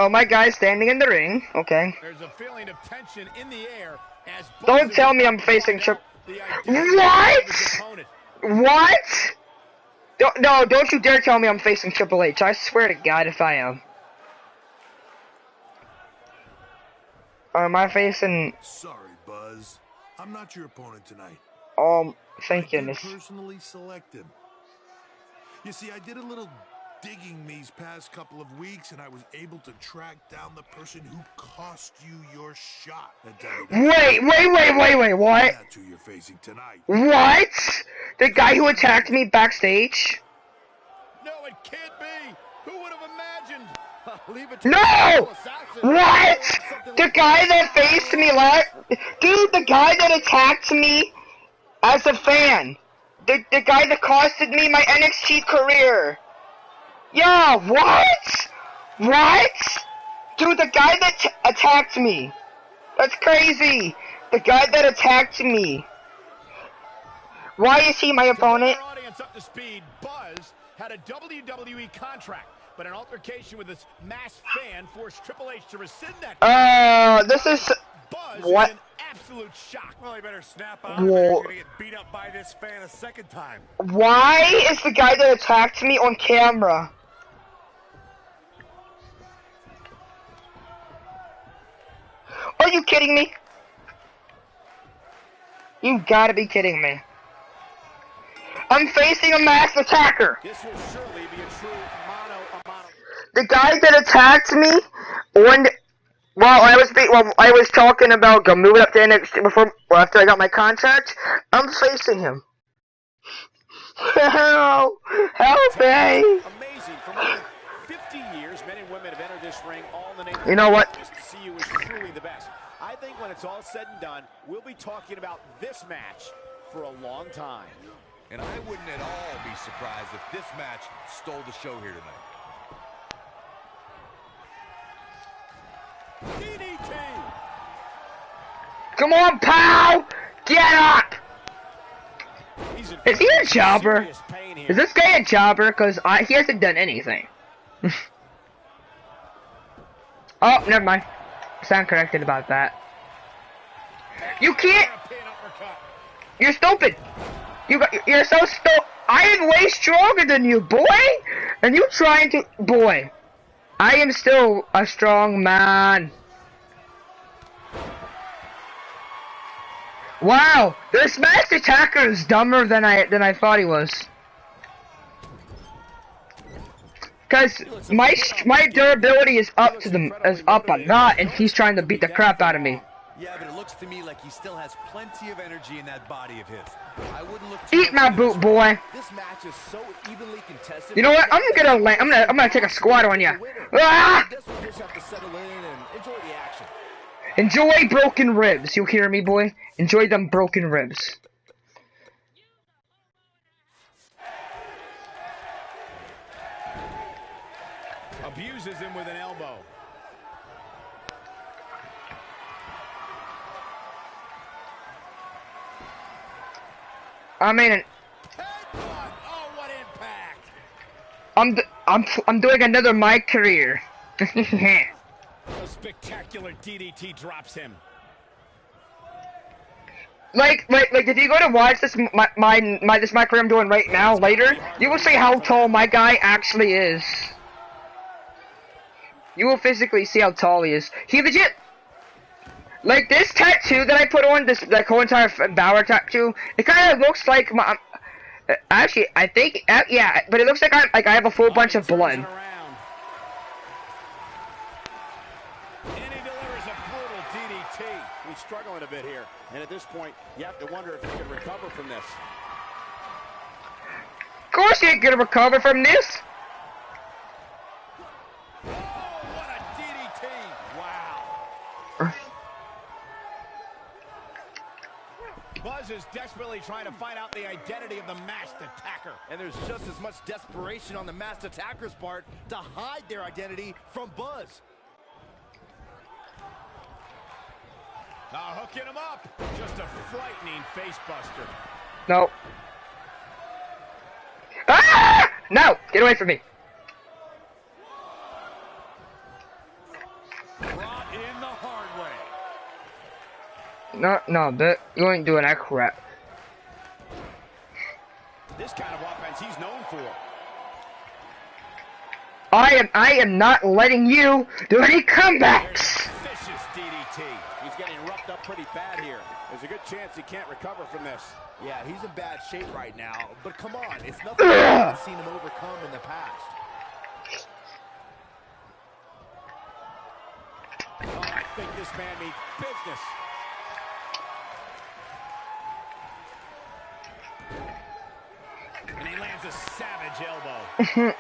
Oh, my guy's standing in the ring. Okay. There's a feeling of tension in the air as Don't tell me I'm facing What? What? No, don't you dare tell me I'm facing Triple H. I swear to God if I am. Or am I facing... Sorry, Buzz. I'm not your opponent tonight. Thank goodness. I did personally select him. You see, I did a little digging these past couple of weeks, and I was able to track down the person who cost you your shot at Wait, what? That's who you're facing tonight. What? The guy who attacked me backstage? No, it can't be. Who would have imagined? Leave it to No! What? The guy that faced me dude, the guy that attacked me as a fan. The guy that costed me my NXT career. Yeah, what? What? Dude, the guy that attacked me. That's crazy. The guy that attacked me. Why is he my opponent? To bring our audience up to speed, Buzz had a WWE contract, but an altercation with this masked fan forced Triple H to rescind that. This is... Buzz What? is in absolute shock. Well, he better snap out. Whoa. He's gonna get beat up by this fan a second time. Why is the guy that attacked me on camera? Are you kidding me? You gotta be kidding me. I'm facing a masked attacker. This will surely be a true mano-a-mano. The guy that attacked me when I was talking about moving up to NXT after I got my contract. I'm facing him. Help me! Amazing. For more than 50 years, men and women have entered this ring all in the name of... You know what? ...to see you is truly the best. I think when it's all said and done, we'll be talking about this match for a long time. And I wouldn't at all be surprised if this match stole the show here tonight. DDT! Come on, pal! Get up! Is he a jobber? Is this guy a jobber? Because he hasn't done anything. Oh, never mind. Sound corrected about that. You can't... You're stupid! You're so stupid! I am way stronger than you, boy! And you trying to... Boy. I am still a strong man. Wow! This masked attacker is dumber than I thought he was. Cause my durability is up a lot, and he's trying to beat the crap out of me. Yeah, but it looks to me like he still has plenty of energy in that body of his. I wouldn't look Eat my boot, boy. This match is so evenly contested. You know what? I'm gonna take a squat on you. Ah! Enjoy broken ribs. You hear me, boy? Enjoy them broken ribs. Abuses him with an elbow. I mean, oh, what impact! I'm doing another my career. A spectacular DDT drops him. Like, if you go to watch this my career I'm doing right now later, you will see how tall my guy actually is. You will physically see how tall he is. He legit, like this tattoo that I put on, this like whole entire Bauer tattoo. It kind of looks like my. Actually, I think yeah, but it looks like I have a full bunch of blood. And he delivers a brutal DDT. He's struggling a bit here, and at this point, you have to wonder if he can recover from this. Of course, he ain't gonna recover from this. Buzz is desperately trying to find out the identity of the masked attacker. And there's just as much desperation on the masked attacker's part to hide their identity from Buzz. Now hooking him up. Just a frightening face buster. No. Ah! No! Get away from me. Brought in the hard way. No, you ain't doing that crap. This kind of offense he's known for. I am not letting you do any comebacks. Vicious DDT. He's getting roughed up pretty bad here. There's a good chance he can't recover from this. Yeah, he's in bad shape right now. But come on, it's nothing we haven't seen him overcome in the past. Oh, I think this man means business. And he lands a savage elbow.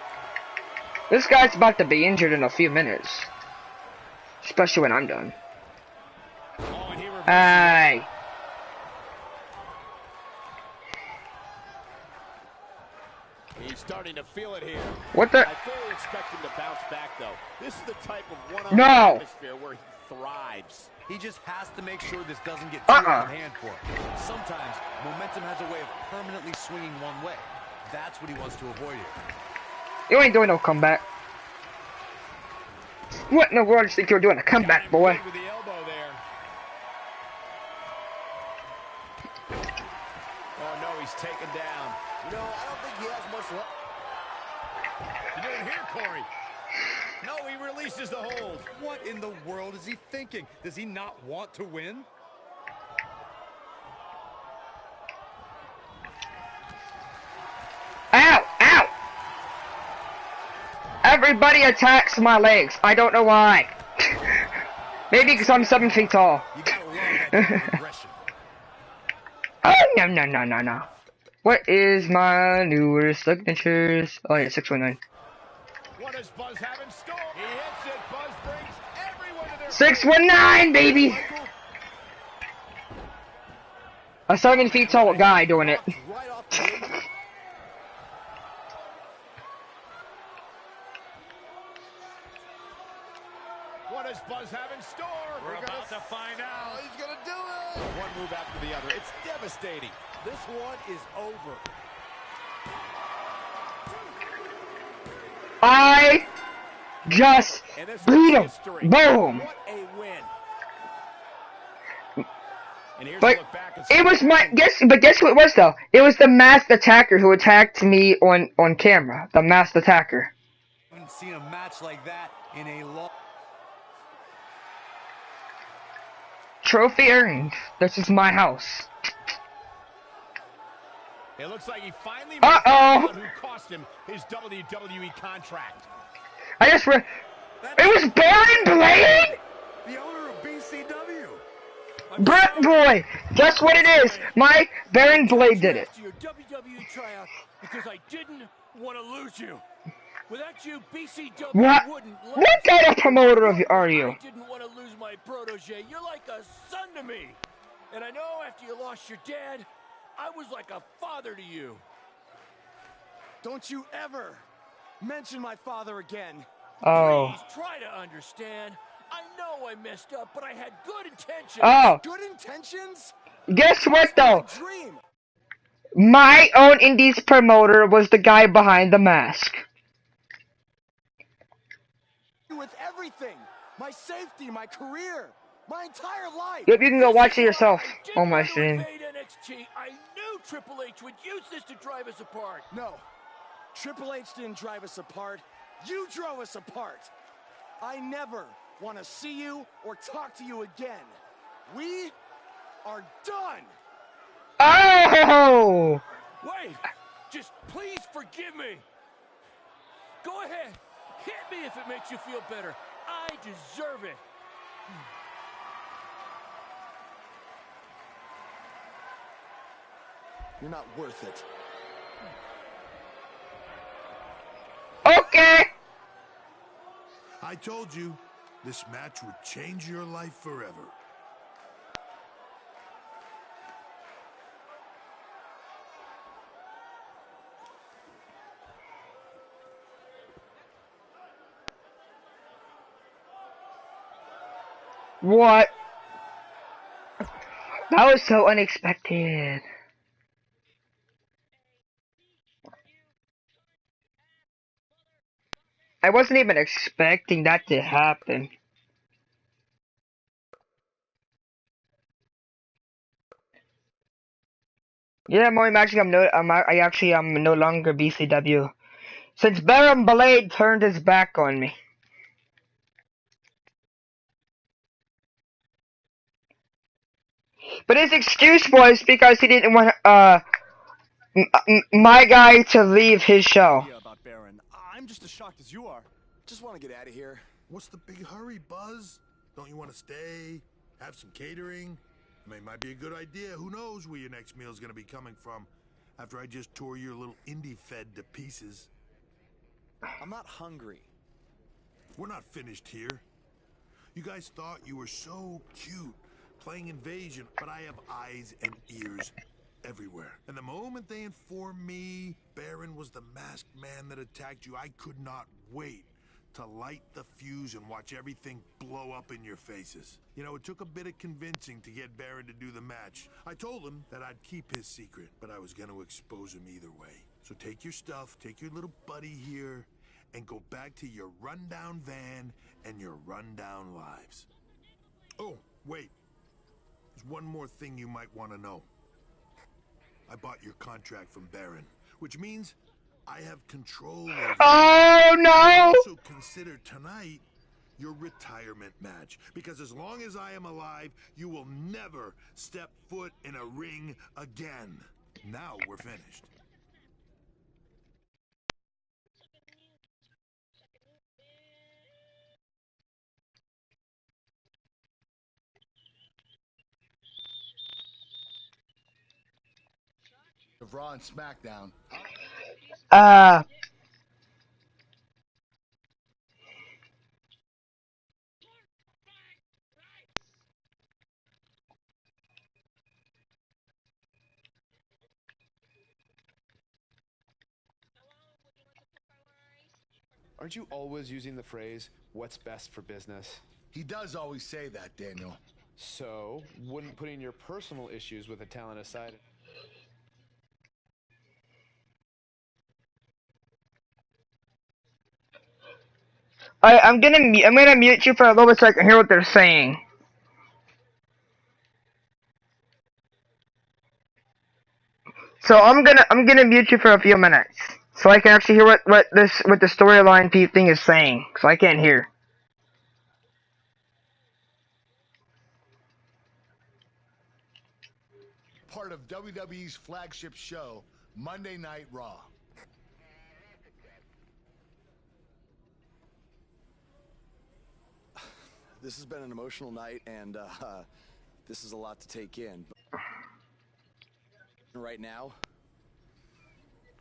This guy's about to be injured in a few minutes. Especially when I'm done. Oh, and he reverses. Hey. He's starting to feel it here. What the? I fully expect him to bounce back, though. This is the type of one-on-one No. atmosphere where he thrives. He just has to make sure this doesn't get too out of hand for him. Sometimes, momentum has a way of permanently swinging one way. That's what he wants to avoid here. You ain't doing no comeback. What in the world do you think you're doing? A comeback, boy. With the elbow there. Oh, no, he's taken down. No, I don't think he has much left. You didn't hear Corey. No, he releases the hold. What in the world is he thinking? Does he not want to win? Ow! Ow! Everybody attacks my legs. I don't know why. Maybe because I'm 7 feet tall. You gotta love that aggression. Oh, no. What is my newer signatures? Oh, yeah, 619. What does Buzz have in store? He hits it. Buzz brings everyone to their 619, baby! A 7 feet tall guy doing it. Right off the apron. What does Buzz have in store? We're about to find out. Oh, he's gonna do it! One move after the other. It's devastating. This one is over. I just And this beat is him. history. Boom. What a win. And here's But a look back and it was my guess who it was though? It was the masked attacker who attacked me on camera. The masked attacker. I haven't seen a match like that in a long... Trophy earned. This is my house. it looks like he finally Uh-oh. who cost him his WWE contract. It was Baron Blade? The owner of BCW. Brett boy! Guess what it is? My Baron Blade did it. Your WWE tryout because I didn't want to lose you. Without you, BCW What? wouldn't What kind of promoter are you? I didn't want to lose my protege. You're like a son to me. And I know after you lost your dad, I was like a father to you. Don't you ever mention my father again. Oh. Please try to understand. I know I messed up, but I had good intentions. Oh. Good intentions? Guess what though? Dream. My own indies promoter was the guy behind the mask. With everything. My safety, my career, my entire life. Yep, you can go watch it yourself I didn't on my want to stream. invade NXT. I knew Triple H would use this to drive us apart. No. Triple H didn't drive us apart. You drove us apart. I never want to see you or talk to you again. We are done. Oh! Wait, just please forgive me. Go ahead, hit me if it makes you feel better. I deserve it. You're not worth it. Okay! I told you, this match would change your life forever. What? That was so unexpected. I wasn't even expecting that to happen. Yeah, Maury Magic, I actually am no longer BCW. Since Baron Blade turned his back on me. But his excuse was because he didn't want, my guy to leave his show. About Baron. I'm just as shocked as you are. Just want to get out of here. What's the big hurry, Buzz? Don't you want to stay? Have some catering? I mean, it might be a good idea. Who knows where your next meal's gonna be coming from after I just tore your little indie fed to pieces. I'm not hungry. We're not finished here. You guys thought you were so cute playing Invasion, but I have eyes and ears everywhere. And the moment they informed me Baron was the masked man that attacked you, I could not wait to light the fuse and watch everything blow up in your faces. You know, it took a bit of convincing to get Baron to do the match. I told him that I'd keep his secret, but I was going to expose him either way. So take your stuff, take your little buddy here, and go back to your rundown van and your rundown lives. Oh, wait. There's one more thing you might want to know. I bought your contract from Baron, which means I have control over Oh no! also consider tonight your retirement match, because as long as I am alive, you will never step foot in a ring again. Now we're finished. Of Raw and SmackDown. Aren't you always using the phrase, what's best for business? He does always say that, Daniel. So, wouldn't putting your personal issues with a talent aside... I'm gonna mute you for a little bit so I can hear what they're saying. So I'm gonna mute you for a few minutes so I can actually hear what the storyline thing is saying, because I can't hear. Part of WWE's flagship show, Monday Night Raw. This has been an emotional night, and this is a lot to take in. Right now,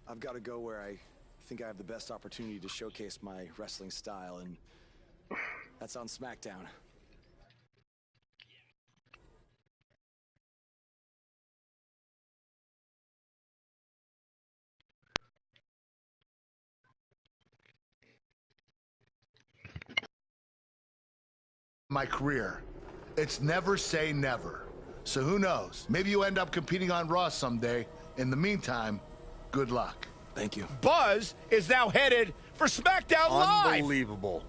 I've got to go where I think I have the best opportunity to showcase my wrestling style, and that's on SmackDown. My career. It's never say never. So who knows? Maybe you end up competing on Raw someday. In the meantime, good luck. Thank you. Buzz is now headed for SmackDown Live. Unbelievable.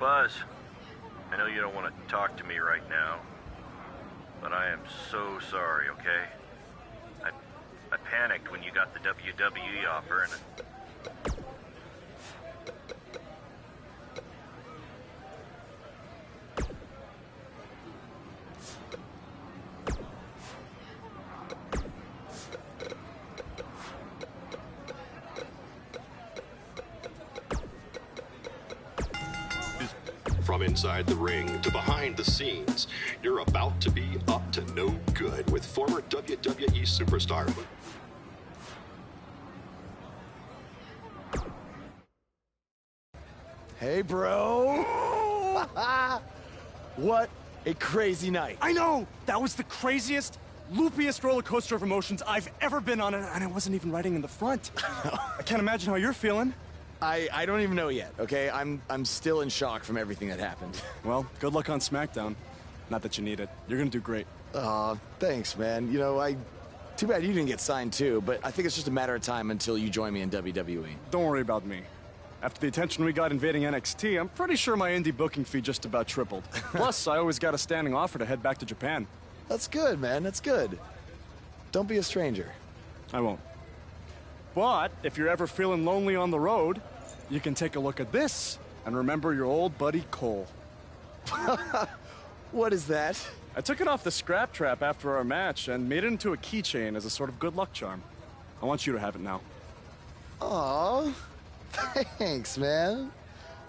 Buzz, I know you don't want to talk to me right now, but I am so sorry, okay? I panicked when you got the WWE offer, and From inside the ring to behind the scenes, you're about to be up to no good with former WWE superstar. Hey, bro. What a crazy night. I know! That was the craziest, loopiest roller coaster of emotions I've ever been on, and I wasn't even riding in the front. I can't imagine how you're feeling. I don't even know yet, okay? I'm still in shock from everything that happened. Well, good luck on SmackDown. Not that you need it. You're gonna do great. Aw, thanks, man. You know, too bad you didn't get signed too, but I think it's just a matter of time until you join me in WWE. Don't worry about me. After the attention we got invading NXT, I'm pretty sure my indie booking fee just about tripled. Plus, I always got a standing offer to head back to Japan. That's good, man. That's good. Don't be a stranger. I won't. But if you're ever feeling lonely on the road, you can take a look at this and remember your old buddy Cole. What is that? I took it off the scrap trap after our match and made it into a keychain as a sort of good luck charm. I want you to have it now. Aw, thanks, man.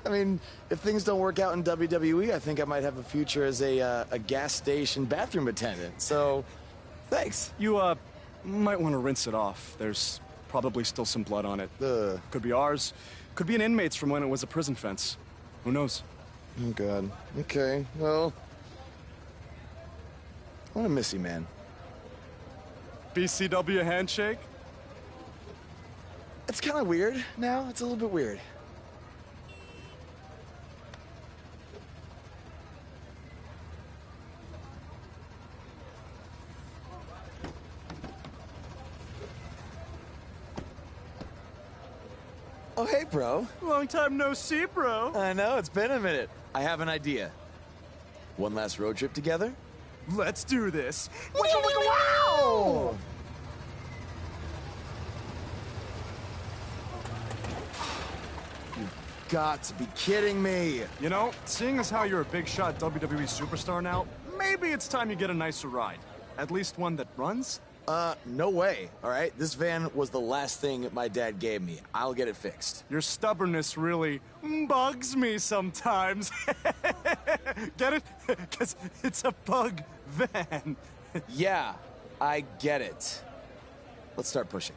I mean, if things don't work out in WWE, I think I might have a future as a gas station bathroom attendant. So, thanks. You, might want to rinse it off. There's probably still some blood on it. Could be ours. Could be an inmate's from when it was a prison fence. Who knows? Oh, God. Okay, well, I'm gonna miss you, man. BCW handshake? It's kind of weird now. It's a little bit weird. Oh, hey, bro. Long time no see, bro. I know, it's been a minute. I have an idea. One last road trip together? Let's do this. Wow! You've got to be kidding me. You know, seeing as how you're a big shot WWE superstar now, maybe it's time you get a nicer ride. At least one that runs? No way, all right? This van was the last thing my dad gave me. I'll get it fixed. Your stubbornness really bugs me sometimes. Get it? Because it's a bug van. Yeah, I get it. Let's start pushing.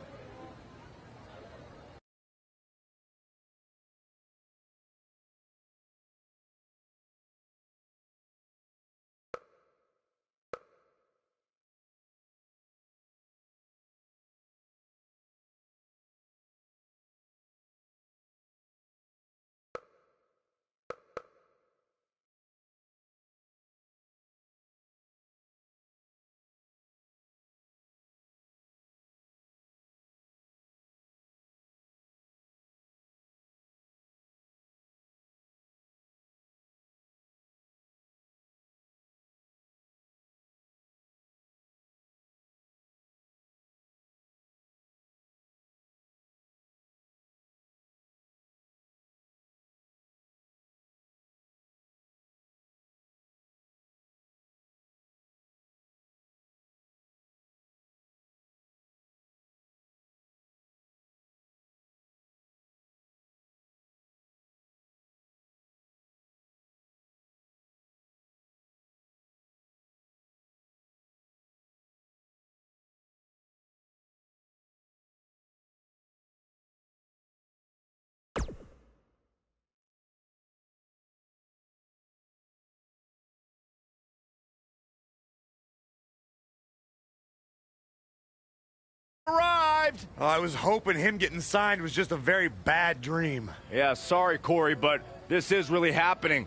Arrived! I was hoping him getting signed was just a very bad dream. Yeah, sorry, Corey, but this is really happening.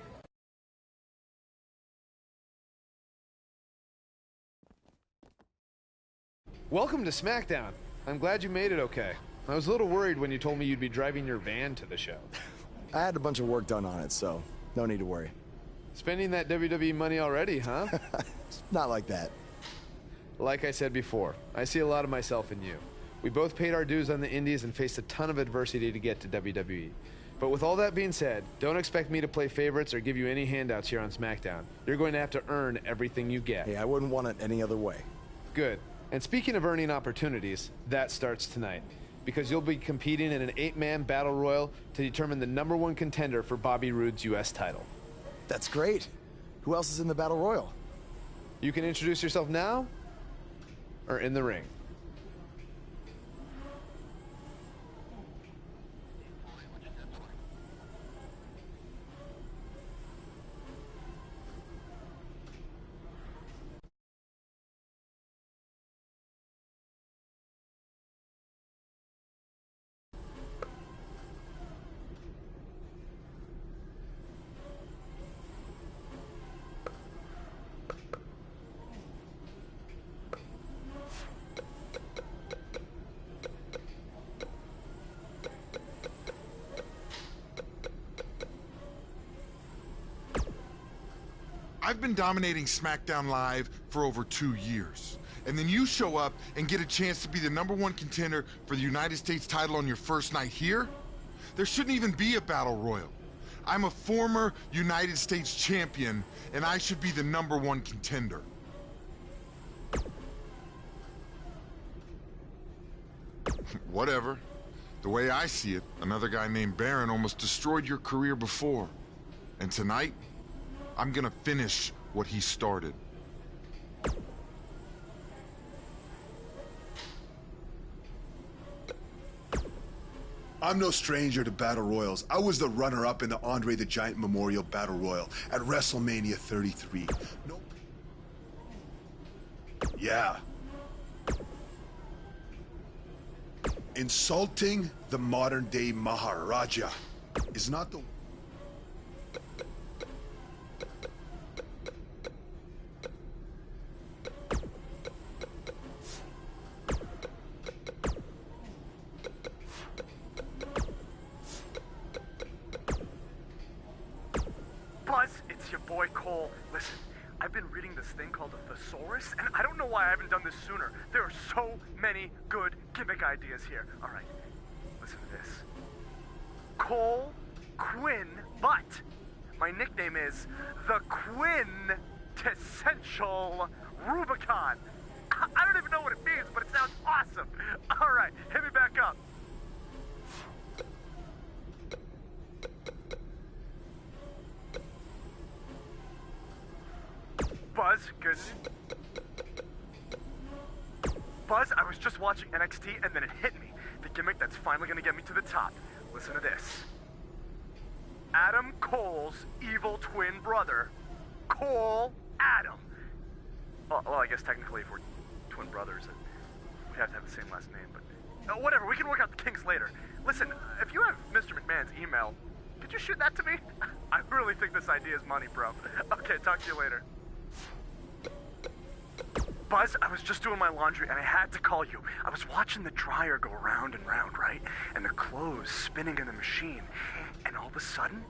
Welcome to SmackDown. I'm glad you made it okay. I was a little worried when you told me you'd be driving your van to the show. I had a bunch of work done on it, so no need to worry. Spending that WWE money already, huh? Not like that. Like I said before, I see a lot of myself in you. We both paid our dues on the indies and faced a ton of adversity to get to WWE. But with all that being said, don't expect me to play favorites or give you any handouts here on SmackDown. You're going to have to earn everything you get. Hey, I wouldn't want it any other way. Good. And speaking of earning opportunities, that starts tonight. Because you'll be competing in an 8-man battle royal to determine the #1 contender for Bobby Roode's U.S. title. That's great. Who else is in the battle royal? You can introduce yourself now or in the ring. I've been dominating SmackDown Live for over 2 years. And then you show up and get a chance to be the #1 contender for the United States title on your first night here? There shouldn't even be a battle royal. I'm a former United States champion, and I should be the #1 contender. Whatever. The way I see it, another guy named Baron almost destroyed your career before. And tonight, I'm gonna finish what he started. I'm no stranger to Battle Royals. I was the runner-up in the Andre the Giant Memorial Battle Royal at WrestleMania 33. No. Yeah. Insulting the modern-day Maharaja is not the... Buzz, it's your boy Cole. Listen, I've been reading this thing called a thesaurus, and I don't know why I haven't done this sooner. There are so many good gimmick ideas here. All right, listen to this. Cole Quinn Butt. My nickname is the Quintessential Rubicon. I don't even know what it means, but it sounds awesome. All right, hit me back up. Buzz, good. Buzz, I was just watching NXT and then it hit me. The gimmick that's finally gonna get me to the top. Listen to this. Adam Cole's evil twin brother, Cole Adam. Well, I guess technically if we're twin brothers, we have to have the same last name, but whatever, we can work out the kinks later. Listen, if you have Mr. McMahon's email, could you shoot that to me? I really think this idea is money, bro. Okay, talk to you later. Buzz, I was just doing my laundry and I had to call you. I was watching the dryer go round and round, right? And the clothes spinning in the machine. And all of a sudden...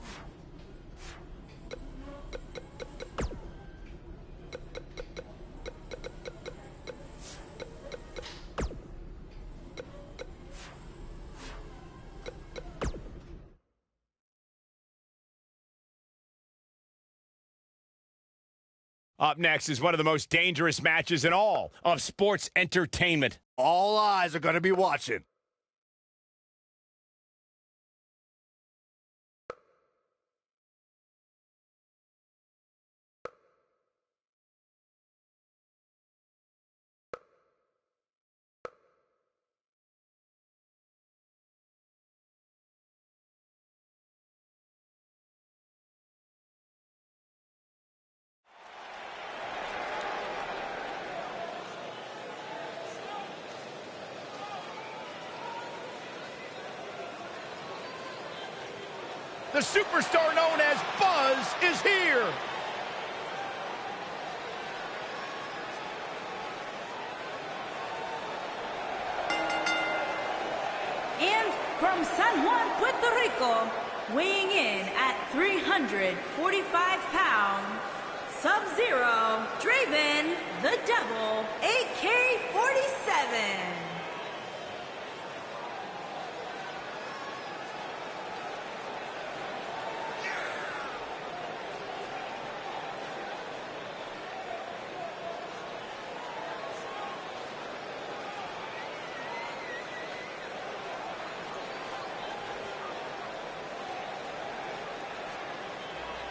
Up next is one of the most dangerous matches in all of sports entertainment. All eyes are going to be watching. The superstar known as Buzz is here. And from South San Juan, Puerto Rico, weighing in at 345 pounds, Sub-Zero, Draven, the Devil, AK-47.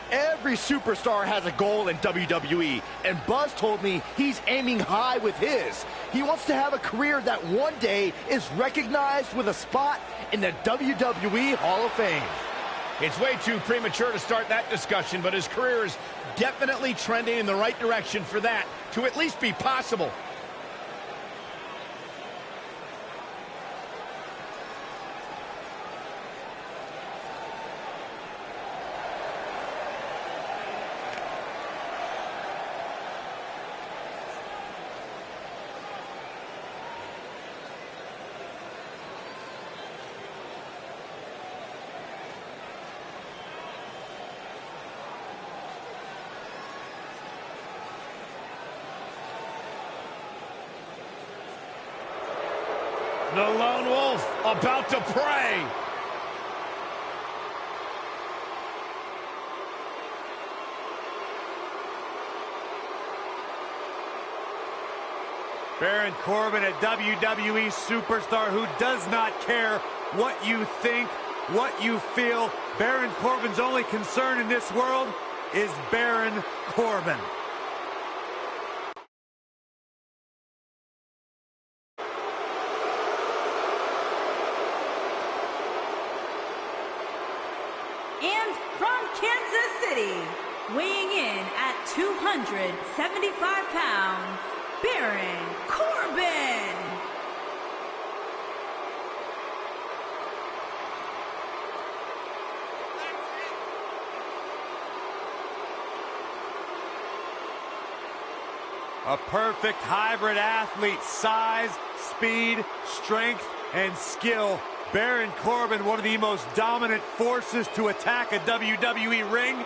Every superstar has a goal in WWE, and Buzz told me he's aiming high with his. He wants to have a career that one day is recognized with a spot in the WWE Hall of Fame. It's way too premature to start that discussion, but his career is definitely trending in the right direction for that to at least be possible. The Lone Wolf about to prey. Baron Corbin, a WWE superstar who does not care what you think, what you feel. Baron Corbin's only concern in this world is Baron Corbin. And from Kansas City, weighing in at 275 pounds, Baron Corbin. A perfect hybrid athlete, size, speed, strength, and skill. Baron Corbin, one of the most dominant forces to attack a WWE ring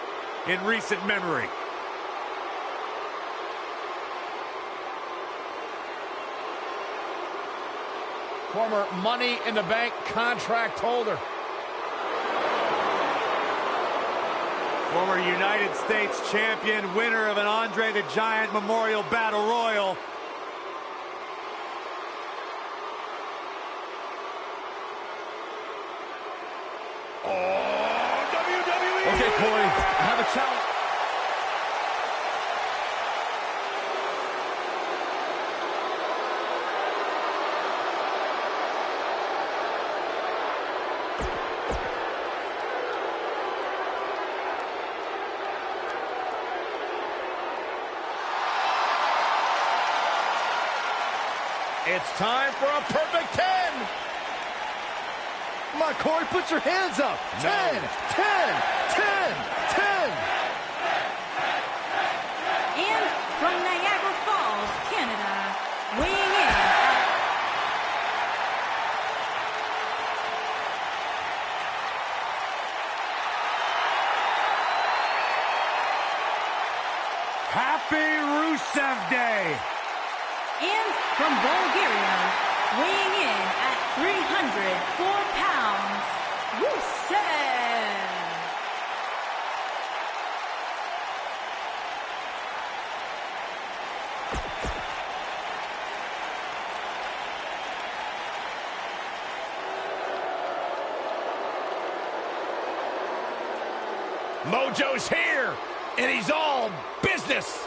in recent memory. Former Money in the Bank contract holder. Former United States champion, winner of an Andre the Giant Memorial Battle Royal. Okay, Corey, I have a challenge. It's time for a perfect 10. Come on, Corey, put your hands up. 10, 10, 10, 10. And from Niagara Falls, Canada, weighing in at Happy Rusev Day. And from Bulgaria, weighing in at 304 pounds, Rusev. Mojo's here, and he's all business.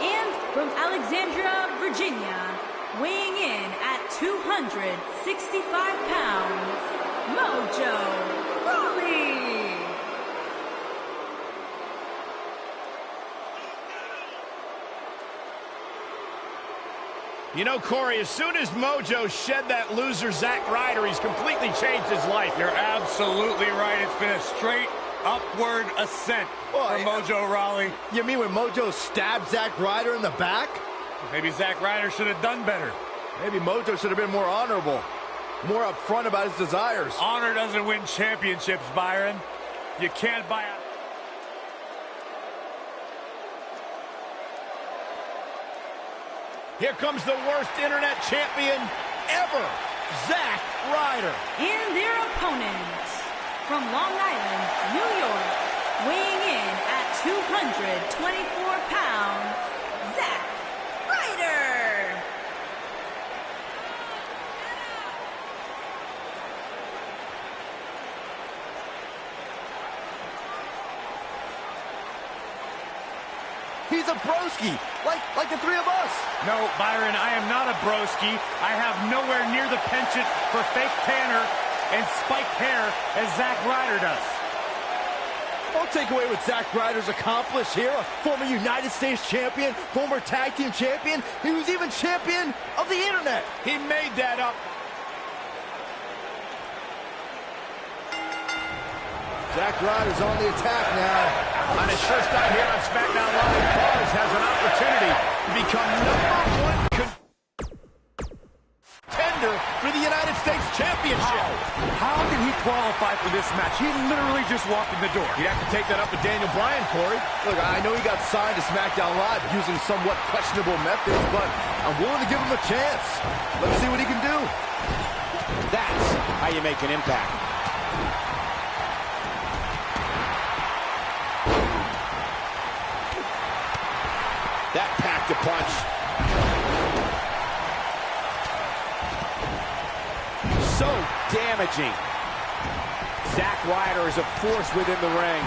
And from Alexandria, Virginia, weighing in at 265 pounds, Mojo Rawley. You know, Corey, as soon as Mojo shed that loser Zack Ryder, he's completely changed his life. You're absolutely right. It's been a straight upward ascent for Mojo Rawley. You mean when Mojo stabbed Zack Ryder in the back? Maybe Zack Ryder should have done better. Maybe Mojo should have been more honorable, more upfront about his desires. Honor doesn't win championships, Byron. You can't buy a... Here comes the worst internet champion ever, Zack Ryder. And their opponent, from Long Island, New York, weighing in at 224 pounds, Zack Ryder. He's a broski, like the three of us. No, Byron, I am not a broski. I have nowhere near the penchant for fake tanner and spiked hair as Zack Ryder does. Don't take away what Zack Ryder's accomplished here. A former United States champion, former tag team champion. He was even champion of the internet. He made that up. Zack Ryder's on the attack now. On his first night here on SmackDown Live, Buzz has an opportunity to become #1 contender for the United States Championship. How did he qualify for this match? He literally just walked in the door. You'd have to take that up with Daniel Bryan, Corey. Look, I know he got signed to SmackDown Live using somewhat questionable methods, but I'm willing to give him a chance. Let's see what he can do. That's how you make an impact. That packed a punch. So damaging. Zack Ryder is a force within the ring.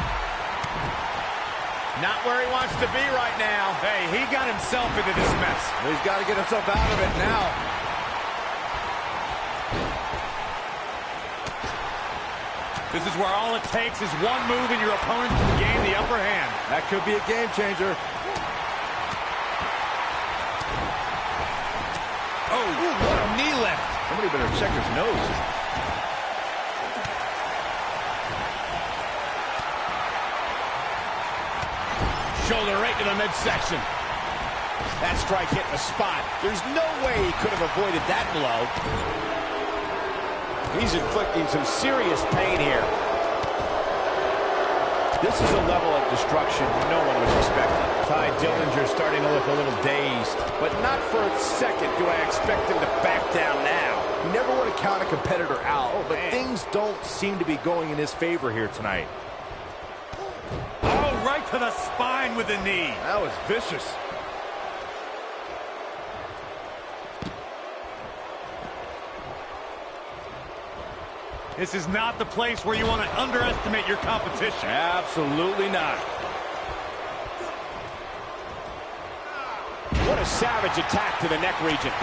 Not where he wants to be right now. Hey, he got himself into this mess. He's got to get himself out of it now. This is where all it takes is one move and your opponent can gain the upper hand. That could be a game changer. Oh, what a knee lift. Somebody better check his nose. Shoulder right to the midsection. That strike hit the spot. There's no way he could have avoided that blow. He's inflicting some serious pain here. This is a level of destruction no one was expecting. Ty Dillinger's starting to look a little dazed. But not for a second do I expect him to back down now. You never want to count a competitor out, but man. things don't seem to be going in his favor here tonight. Oh, right to the spine with the knee. That was vicious. This is not the place where you want to underestimate your competition. Absolutely not. What a savage attack to the neck region.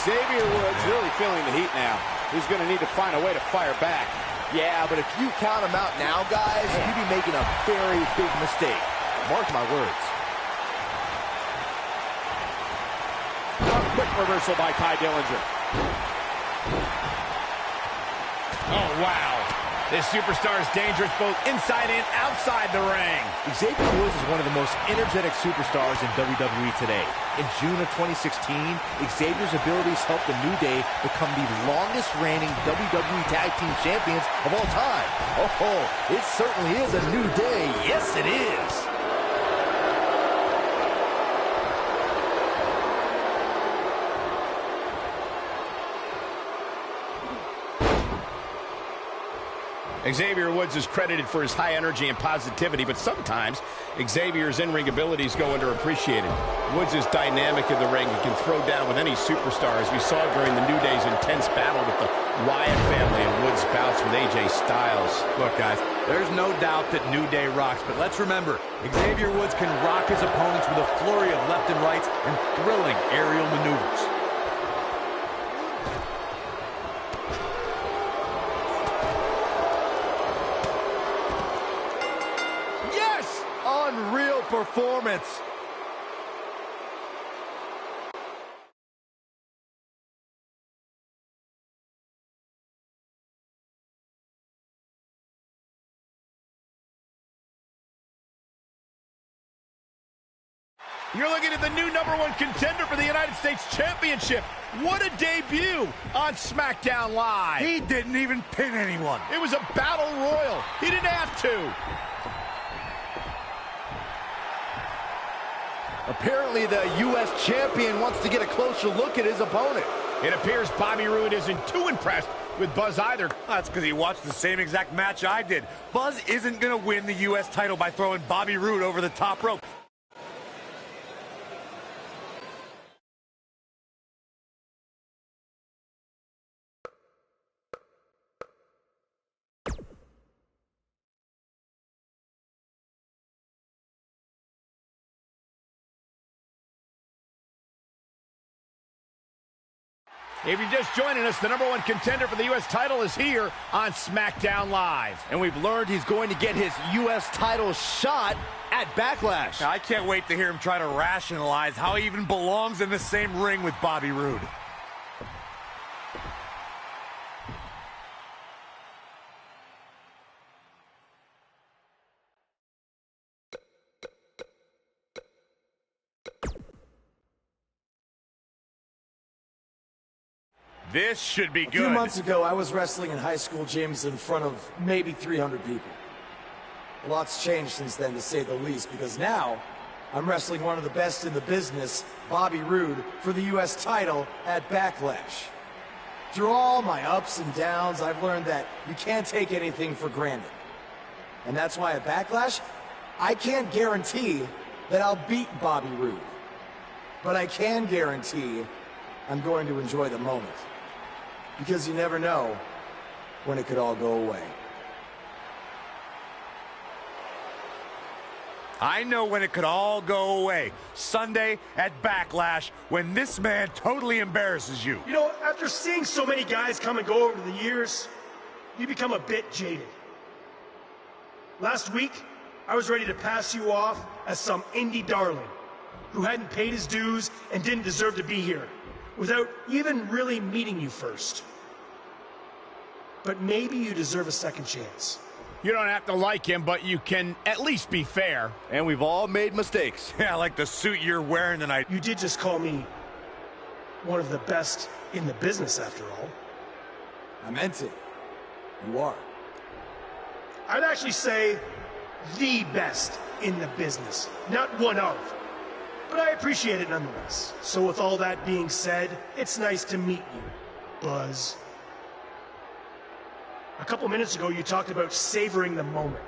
Xavier Woods really feeling the heat now. He's going to need to find a way to fire back. Yeah, but if you count him out now, guys, you'd be making a very big mistake. Mark my words. A quick reversal by Ty Dillinger. Oh, wow. This superstar is dangerous both inside and outside the ring. Xavier Woods is one of the most energetic superstars in WWE today. In June of 2016, Xavier's abilities helped the New Day become the longest reigning WWE Tag Team Champions of all time. Oh, it certainly is a new day. Yes, it is. Xavier Woods is credited for his high energy and positivity, but sometimes Xavier's in-ring abilities go underappreciated. Woods is dynamic in the ring and can throw down with any superstar, as we saw during the New Day's intense battle with the Wyatt family and Woods' bouts with AJ Styles. Look, guys, there's no doubt that New Day rocks, but let's remember, Xavier Woods can rock his opponents with a flurry of left and rights and thrilling aerial maneuvers. Unreal performance. You're looking at the new #1 contender for the United States Championship. What a debut on SmackDown Live. He didn't even pin anyone. It was a battle royal. He didn't have to. Apparently the U.S. champion wants to get a closer look at his opponent. It appears Bobby Roode isn't too impressed with Buzz either. That's because he watched the same exact match I did. Buzz isn't going to win the U.S. title by throwing Bobby Roode over the top rope. If you're just joining us, the #1 contender for the U.S. title is here on SmackDown Live. And we've learned he's going to get his U.S. title shot at Backlash. I can't wait to hear him try to rationalize how he even belongs in the same ring with Bobby Roode. This should be good. A few months ago, I was wrestling in high school gyms in front of maybe 300 people. A lot's changed since then, to say the least, because now I'm wrestling one of the best in the business, Bobby Roode, for the U.S. title at Backlash. Through all my ups and downs, I've learned that you can't take anything for granted. And that's why at Backlash, I can't guarantee that I'll beat Bobby Roode. But I can guarantee I'm going to enjoy the moment. Because you never know when it could all go away. I know when it could all go away. Sunday at Backlash, when this man totally embarrasses you. You know, after seeing so many guys come and go over the years, you become a bit jaded. Last week, I was ready to pass you off as some indie darling who hadn't paid his dues and didn't deserve to be here, without even really meeting you first. But maybe you deserve a second chance. You don't have to like him, but you can at least be fair. And we've all made mistakes. Yeah, like the suit you're wearing tonight. You did just call me one of the best in the business, after all. I meant it. You are. I'd actually say the best in the business, not one of. But I appreciate it nonetheless. So with all that being said, it's nice to meet you, Buzz. A couple minutes ago, you talked about savoring the moment.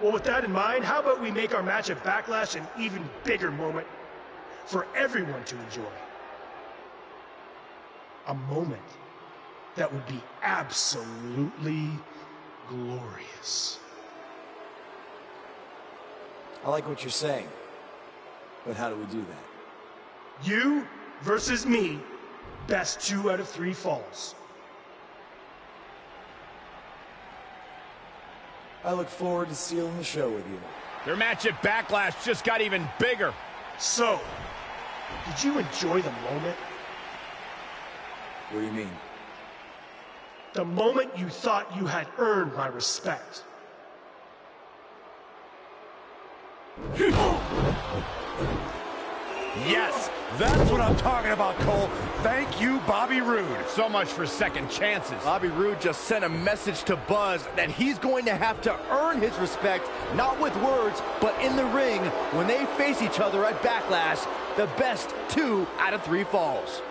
Well, with that in mind, how about we make our match at Backlash an even bigger moment for everyone to enjoy? A moment that would be absolutely glorious. I like what you're saying. But how do we do that? You versus me, best 2 out of 3 falls. I look forward to stealing the show with you. Their match at Backlash just got even bigger. So, did you enjoy the moment? What do you mean? The moment you thought you had earned my respect. Yes, that's what I'm talking about, Cole. Thank you, Bobby Roode. So much for second chances. Bobby Roode just sent a message to Buzz that he's going to have to earn his respect, not with words, but in the ring when they face each other at Backlash. The best 2 out of 3 falls.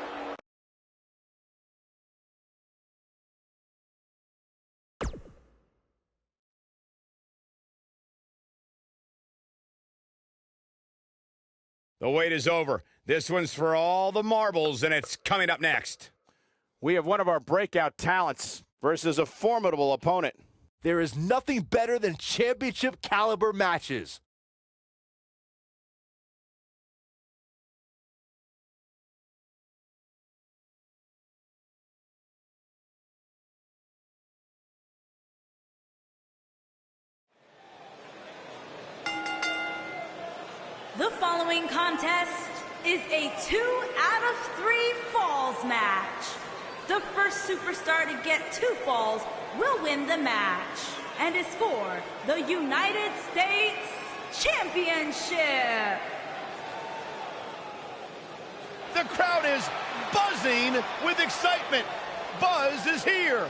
The wait is over. This one's for all the marbles, and it's coming up next. We have one of our breakout talents versus a formidable opponent. There is nothing better than championship caliber matches. The following contest is a 2 out of 3 falls match. The first superstar to get 2 falls will win the match and is for the United States Championship. The crowd is buzzing with excitement. Buzz is here.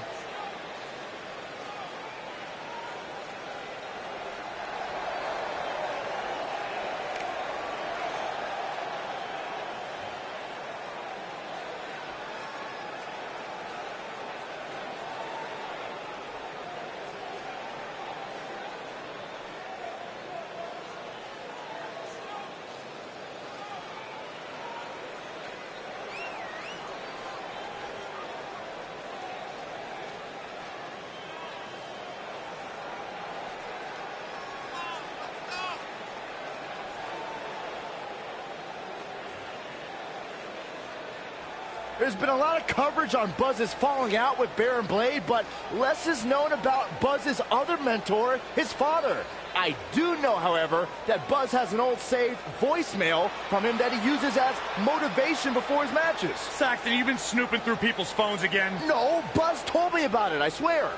There's been a lot of coverage on Buzz's falling out with Baron Blade, but less is known about Buzz's other mentor, his father. I do know, however, that Buzz has an old saved voicemail from him that he uses as motivation before his matches. Saxton, you've been snooping through people's phones again? No, Buzz told me about it, I swear.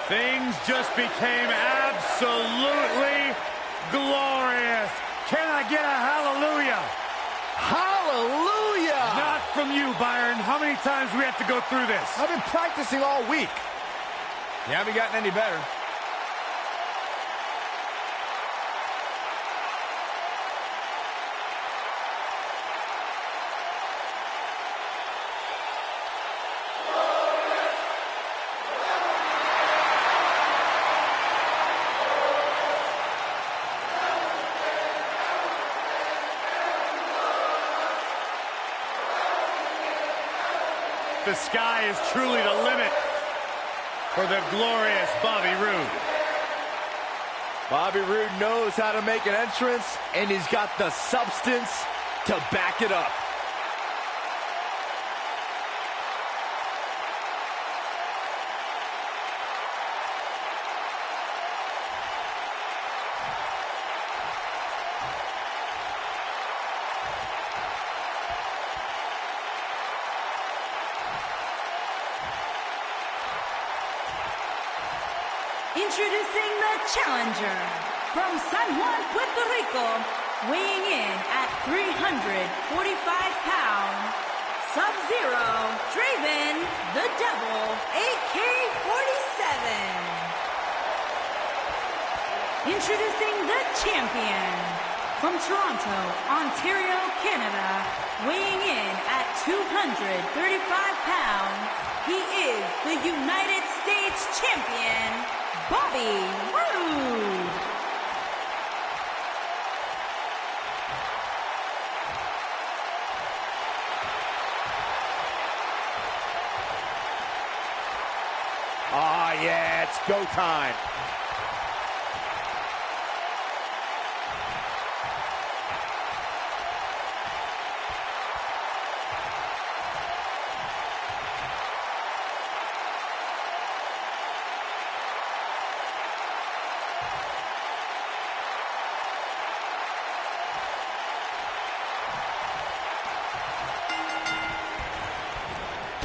Things just became absolutely glorious. Can I get a hallelujah? Hallelujah! Not from you, Byron. How many times do we have to go through this? I've been practicing all week. You haven't gotten any better. The sky is truly the limit for the glorious Bobby Roode. Bobby Roode knows how to make an entrance, and he's got the substance to back it up. Introducing the challenger from San Juan, Puerto Rico, weighing in at 345 pounds, Sub-Zero, Draven, the Devil, AK-47. Introducing the champion from Toronto, Ontario, Canada, weighing in at 235 pounds, he is the United States champion, Bobby Roode. Ah, yeah, it's go time.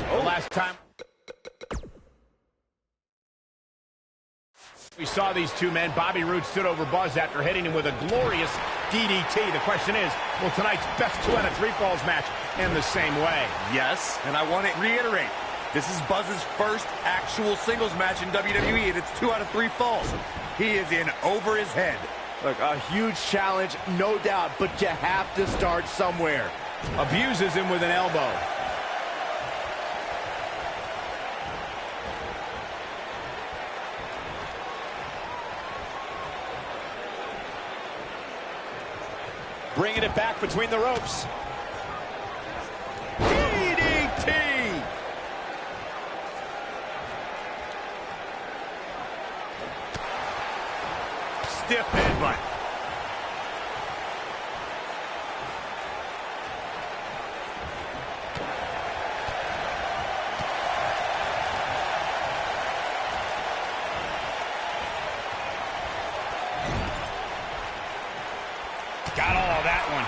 The last time. We saw these two men. Bobby Roode stood over Buzz after hitting him with a glorious DDT. The question is, will tonight's best 2 out of 3 falls match end the same way? Yes, and I want to reiterate, this is Buzz's first actual singles match in WWE, and it's 2 out of 3 falls. He is in over his head. Look, a huge challenge, no doubt, but you have to start somewhere. Abuses him with an elbow. Bringing it back between the ropes. DDT! Stiff headbutt. Got all of that one.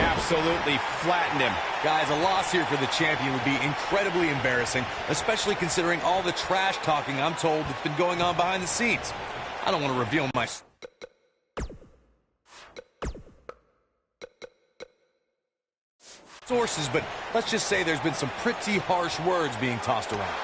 Absolutely flattened him. Guys, a loss here for the champion would be incredibly embarrassing, especially considering all the trash talking I'm told that's been going on behind the scenes. I don't want to reveal my sources, but let's just say there's been some pretty harsh words being tossed around.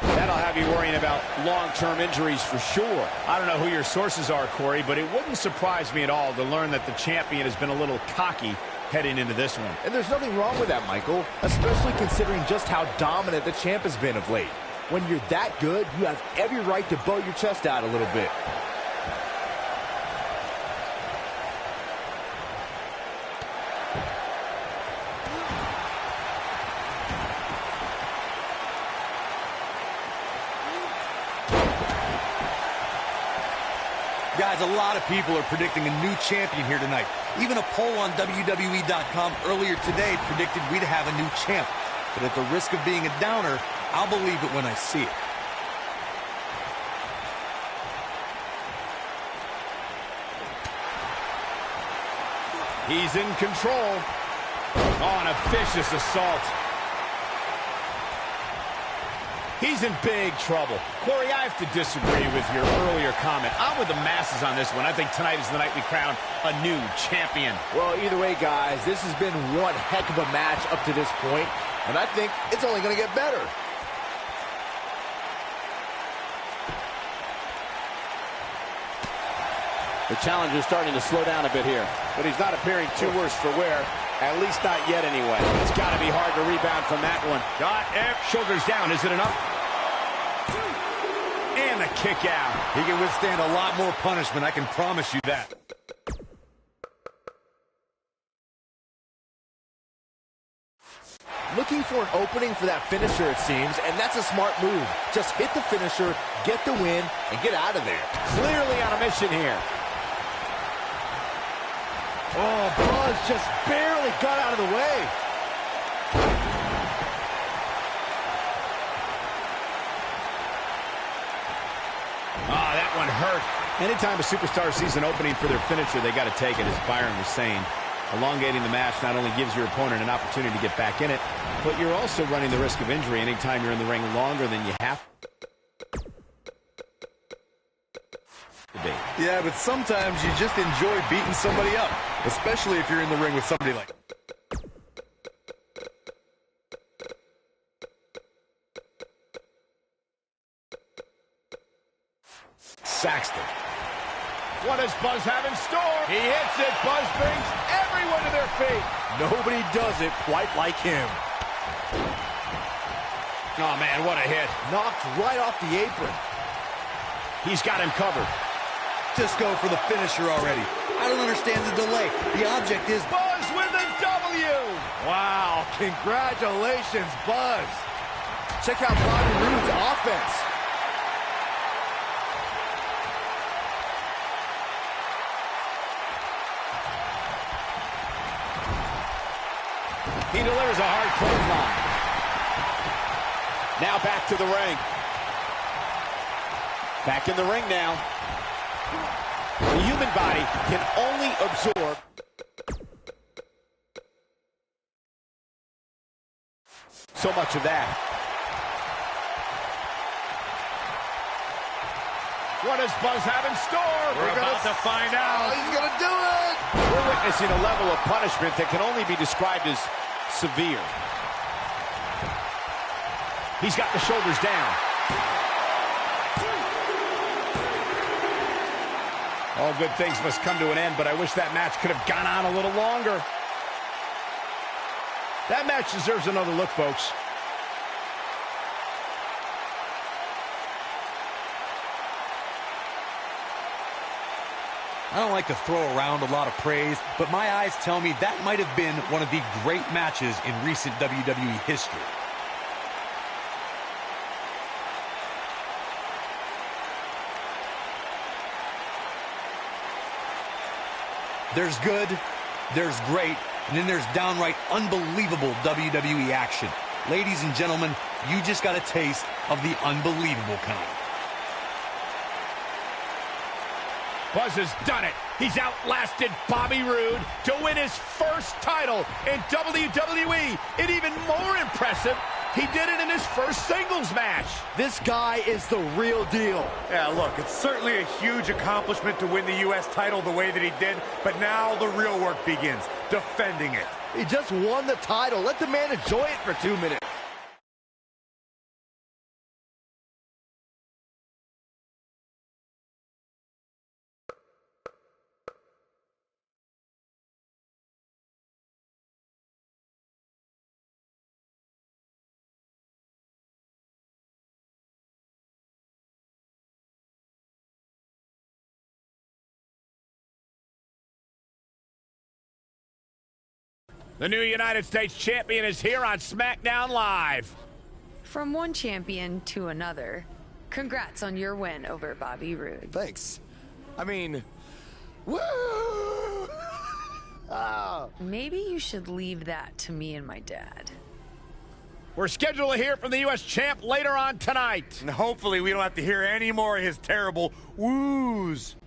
That'll have you worrying about long-term injuries for sure. I don't know who your sources are, Corey, but it wouldn't surprise me at all to learn that the champion has been a little cocky heading into this one. And there's nothing wrong with that, Michael, especially considering just how dominant the champ has been of late. When you're that good, you have every right to bow your chest out a little bit. Guys, a lot of people are predicting a new champion here tonight. Even a poll on WWE.com earlier today predicted we'd have a new champ. But at the risk of being a downer, I'll believe it when I see it. He's in control. On a vicious assault. He's in big trouble. Corey, I have to disagree with your earlier comment. I'm with the masses on this one. I think tonight is the night we crown a new champion. Well, either way, guys, this has been one heck of a match up to this point, and I think it's only going to get better. The challenger's starting to slow down a bit here, but he's not appearing too worse for wear. At least not yet, anyway. It's got to be hard to rebound from that one. Got it. Shoulders down. Is it enough? And a kick out. He can withstand a lot more punishment, I can promise you that. Looking for an opening for that finisher, it seems, and that's a smart move. Just hit the finisher, get the win, and get out of there. Clearly on a mission here. Oh, Buzz just barely got out of the way. Ah, that one hurt. Anytime a superstar sees an opening for their finisher, they got to take it, as Byron was saying. Elongating the match not only gives your opponent an opportunity to get back in it, but you're also running the risk of injury anytime you're in the ring longer than you have to be. Yeah, but sometimes you just enjoy beating somebody up, especially if you're in the ring with somebody like... Saxton. What does Buzz have in store? He hits it. Buzz brings everyone to their feet. Nobody does it quite like him. Oh, man, what a hit. Knocked right off the apron. He's got him covered. Just go for the finisher already. I don't understand the delay. The object is... Buzz with a W! Wow, congratulations, Buzz. Check out Bobby Roode's offense. He delivers a hard clothesline. Now back to the ring. Back in the ring now. The human body can only absorb so much of that. What does Buzz have in store? We're about to find out. He's going to do it. We're witnessing a level of punishment that can only be described as severe. He's got the shoulders down. All good things must come to an end, but I wish that match could have gone on a little longer. That match deserves another look, folks. I don't like to throw around a lot of praise, but my eyes tell me that might have been one of the great matches in recent WWE history. There's good, there's great, and then there's downright unbelievable WWE action. Ladies and gentlemen, you just got a taste of the unbelievable kind. Buzz has done it. He's outlasted Bobby Roode to win his first title in WWE. And even more impressive, he did it in his first singles match. This guy is the real deal. Yeah, look, it's certainly a huge accomplishment to win the U.S. title the way that he did, but now the real work begins, defending it. He just won the title. Let the man enjoy it for 2 minutes. The new United States champion is here on SmackDown Live. From one champion to another, congrats on your win over Bobby Roode. Thanks. I mean, woo! Maybe you should leave that to me and my dad. We're scheduled to hear from the U.S. champ later on tonight. And hopefully we don't have to hear any more of his terrible woos.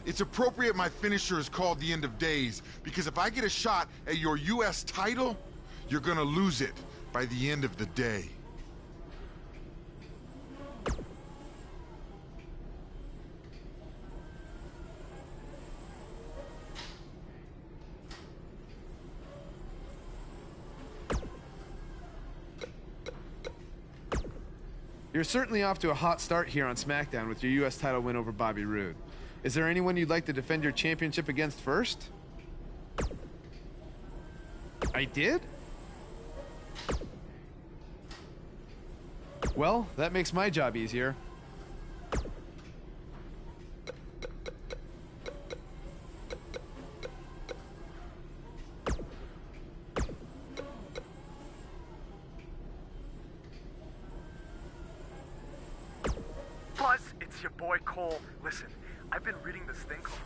It's appropriate my finisher is called the End of Days, because if I get a shot at your U.S. title, you're gonna lose it by the end of the day. You're certainly off to a hot start here on SmackDown with your U.S. title win over Bobby Roode. Is there anyone you'd like to defend your championship against first? I did? Well, that makes my job easier. Buzz, it's your boy Cole. Listen, I've been reading this thing called...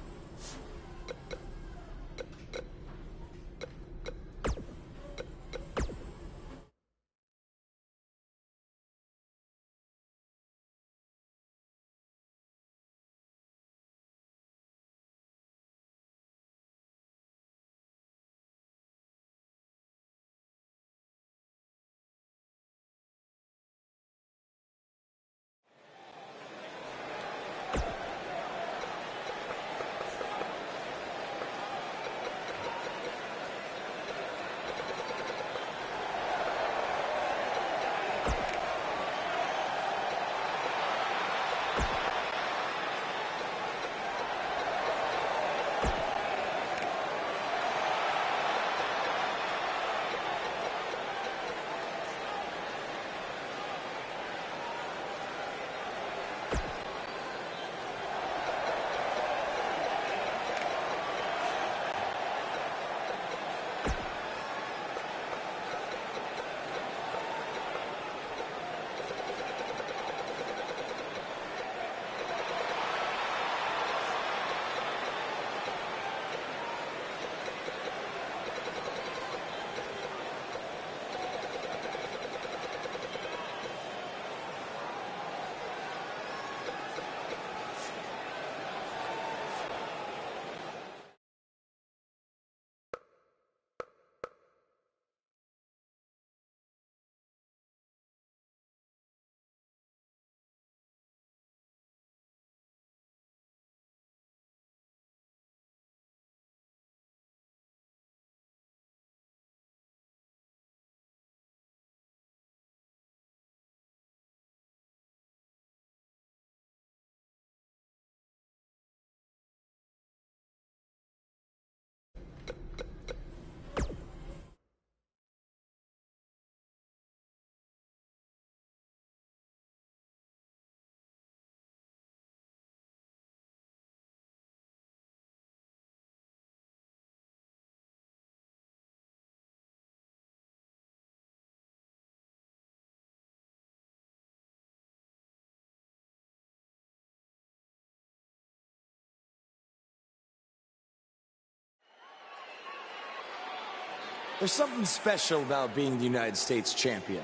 There's something special about being the United States champion.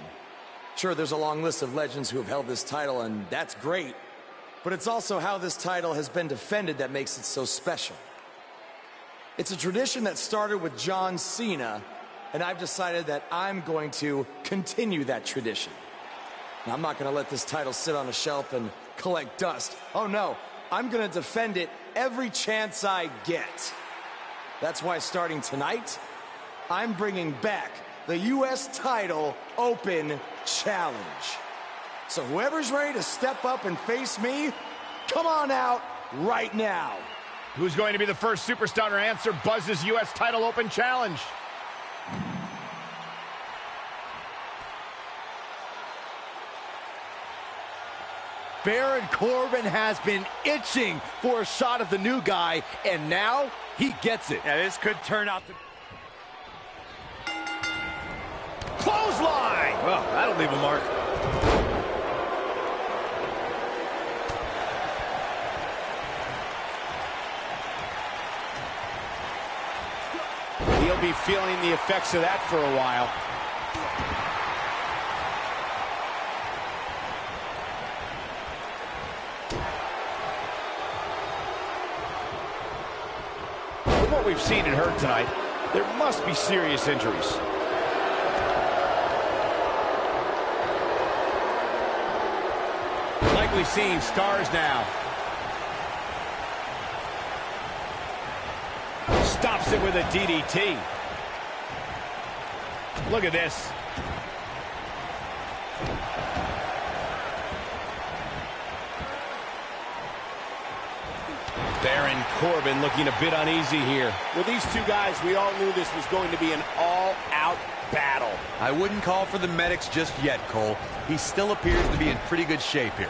Sure, there's a long list of legends who have held this title, and that's great. But it's also how this title has been defended that makes it so special. It's a tradition that started with John Cena, and I've decided that I'm going to continue that tradition. Now, I'm not going to let this title sit on a shelf and collect dust. Oh no, I'm going to defend it every chance I get. That's why starting tonight, I'm bringing back the U.S. Title Open Challenge. So whoever's ready to step up and face me, come on out right now. Who's going to be the first superstar to answer Buzz's U.S. Title Open Challenge? Baron Corbin has been itching for a shot at the new guy, and now he gets it. Yeah, this could turn out to... Clothesline! Well, that'll leave a mark. He'll be feeling the effects of that for a while. From what we've seen and heard tonight, there must be serious injuries. Likely seeing stars now. Stops it with a DDT. Look at this. Baron Corbin looking a bit uneasy here. With these two guys, we all knew this was going to be an all-out battle. I wouldn't call for the medics just yet, Cole. He still appears to be in pretty good shape here.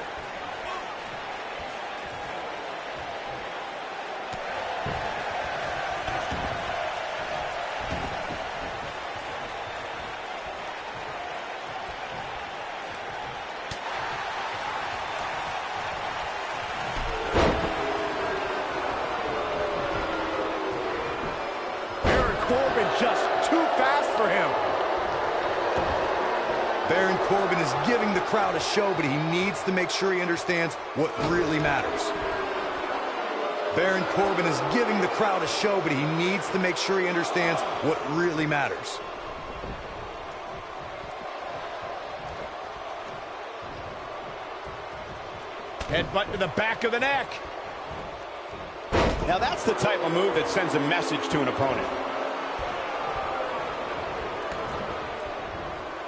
Corbin just too fast for him. Baron Corbin is giving the crowd a show, but he needs to make sure he understands what really matters. Baron Corbin is giving the crowd a show, but he needs to make sure he understands what really matters. Headbutt to the back of the neck. Now that's the type of move that sends a message to an opponent.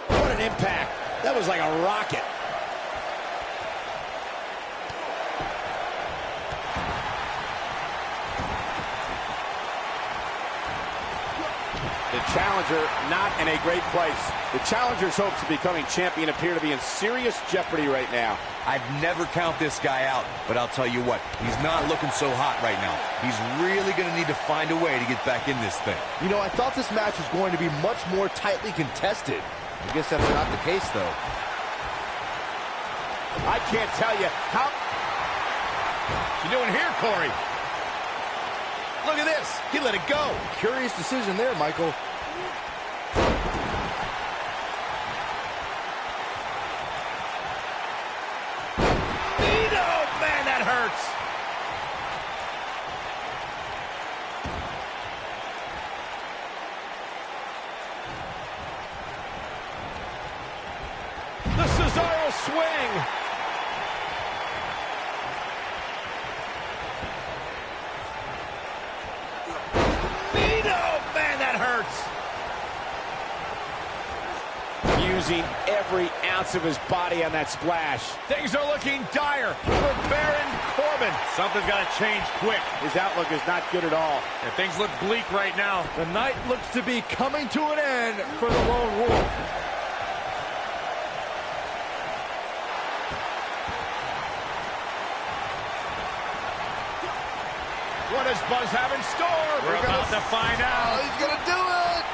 What an impact. That was like a rocket. The challenger not in a great place. The challenger's hopes of becoming champion appear to be in serious jeopardy right now. I'd never count this guy out, but I'll tell you what, he's not looking so hot right now. He's really going to need to find a way to get back in this thing. You know, I thought this match was going to be much more tightly contested. I guess that's not the case, though. I can't tell you how... What you doing here, Corey? Look at this. He let it go. Curious decision there, Michael. Man, that hurts. The Cesaro swing. Man, that hurts. Using every ounce of his body on that splash. Things are looking dire for Baron Corbin. Something's got to change quick. His outlook is not good at all. And things look bleak right now. The night looks to be coming to an end for the Lone Wolf. What does Buzz have in store? We're about to find out. Oh, he's going to do it.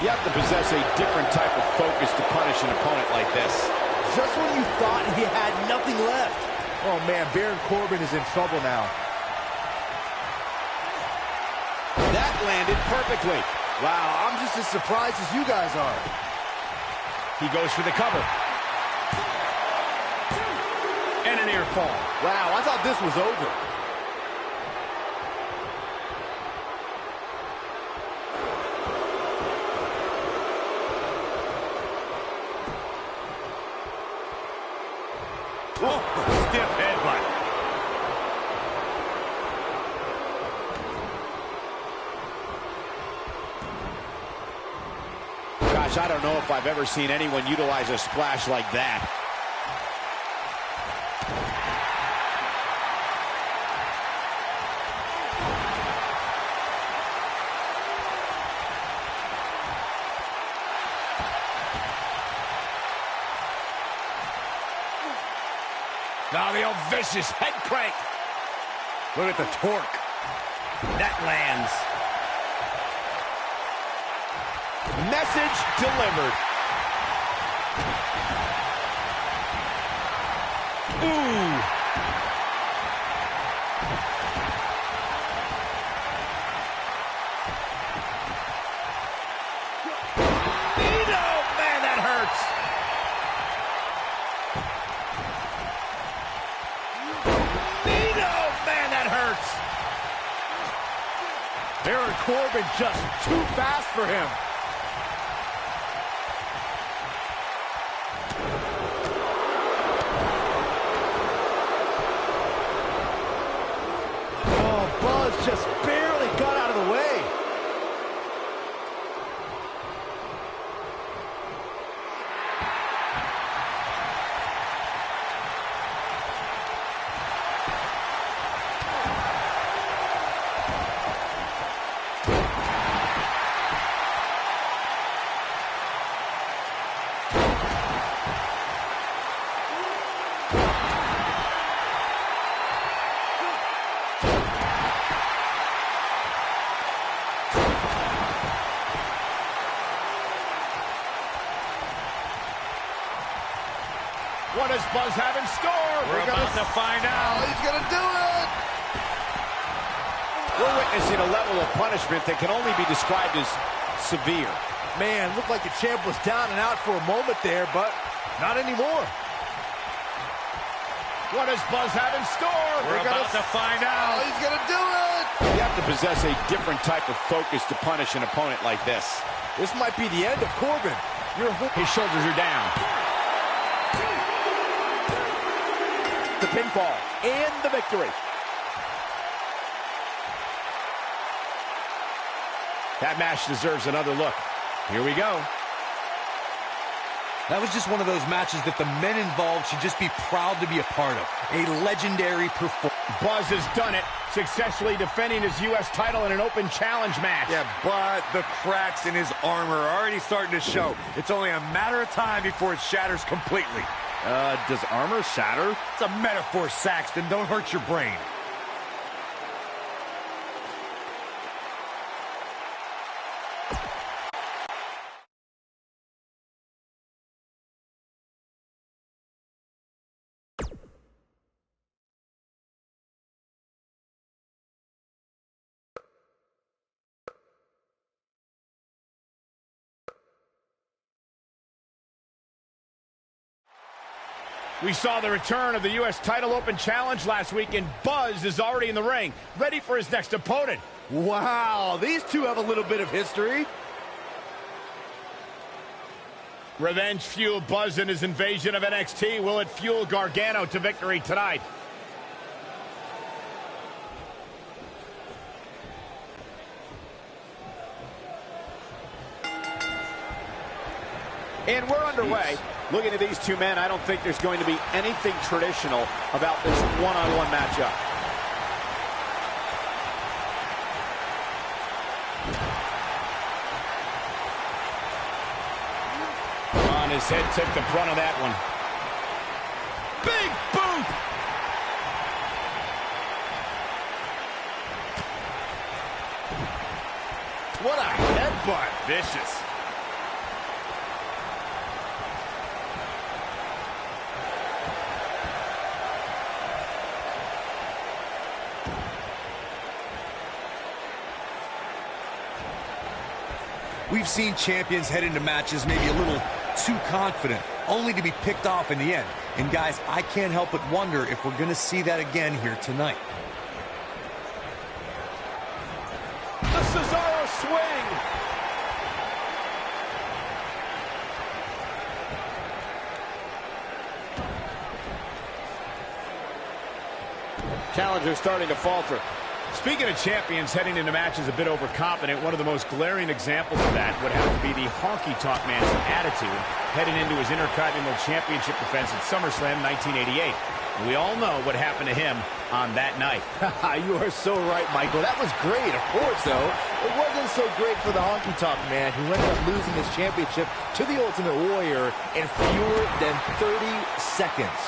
You have to possess a different type of focus to punish an opponent like this. Just when you thought he had nothing left. Oh, man, Baron Corbin is in trouble now. That landed perfectly. Wow, I'm just as surprised as you guys are. He goes for the cover. And a near fall. Wow, I thought this was over. Oh, stiff headbutt. Gosh, I don't know if I've ever seen anyone utilize a splash like that. Now the old vicious head crank. Look at the torque. That lands. Message delivered. Ooh. Man, that hurts. Man, that hurts. Baron Corbin just too fast for him. Oh, Buzz just barely got out of the way. What does Buzz have in store? We're about to find out. Oh, he's gonna do it. We're witnessing a level of punishment that can only be described as severe. Man, looked like the champ was down and out for a moment there, but not anymore. What does Buzz have in store? We're about to find Oh, out. he's gonna do it. You have to possess a different type of focus to punish an opponent like this. This might be the end of Corbin. His shoulders are down. The pinfall and the victory. That match deserves another look. Here we go. That was just one of those matches that the men involved should just be proud to be a part of. A legendary performance. Buzz has done it, successfully defending his U.S. title in an open challenge match. Yeah, but the cracks in his armor are already starting to show. It's only a matter of time before it shatters completely. Does armor shatter? It's a metaphor, Saxton. Don't hurt your brain. We saw the return of the U.S. title open challenge last week, and Buzz is already in the ring, ready for his next opponent. Wow, these two have a little bit of history. Revenge fueled Buzz in his invasion of NXT. Will it fuel Gargano to victory tonight? And we're underway. Looking at these two men, I don't think there's going to be anything traditional about this one-on-one matchup. His head took the brunt of that one. Big boot! What a headbutt. Vicious. We've seen champions head into matches maybe a little too confident, only to be picked off in the end. And guys, I can't help but wonder if we're going to see that again here tonight. The Cesaro swing. Challenger starting to falter. Speaking of champions heading into matches a bit overconfident, one of the most glaring examples of that would have to be the honky-tonk man's attitude heading into his Intercontinental Championship defense at SummerSlam 1988. And we all know what happened to him on that night. You are so right, Michael. That was great, of course, though. It wasn't so great for the honky-tonk man, who ended up losing his championship to the Ultimate Warrior in fewer than 30 seconds.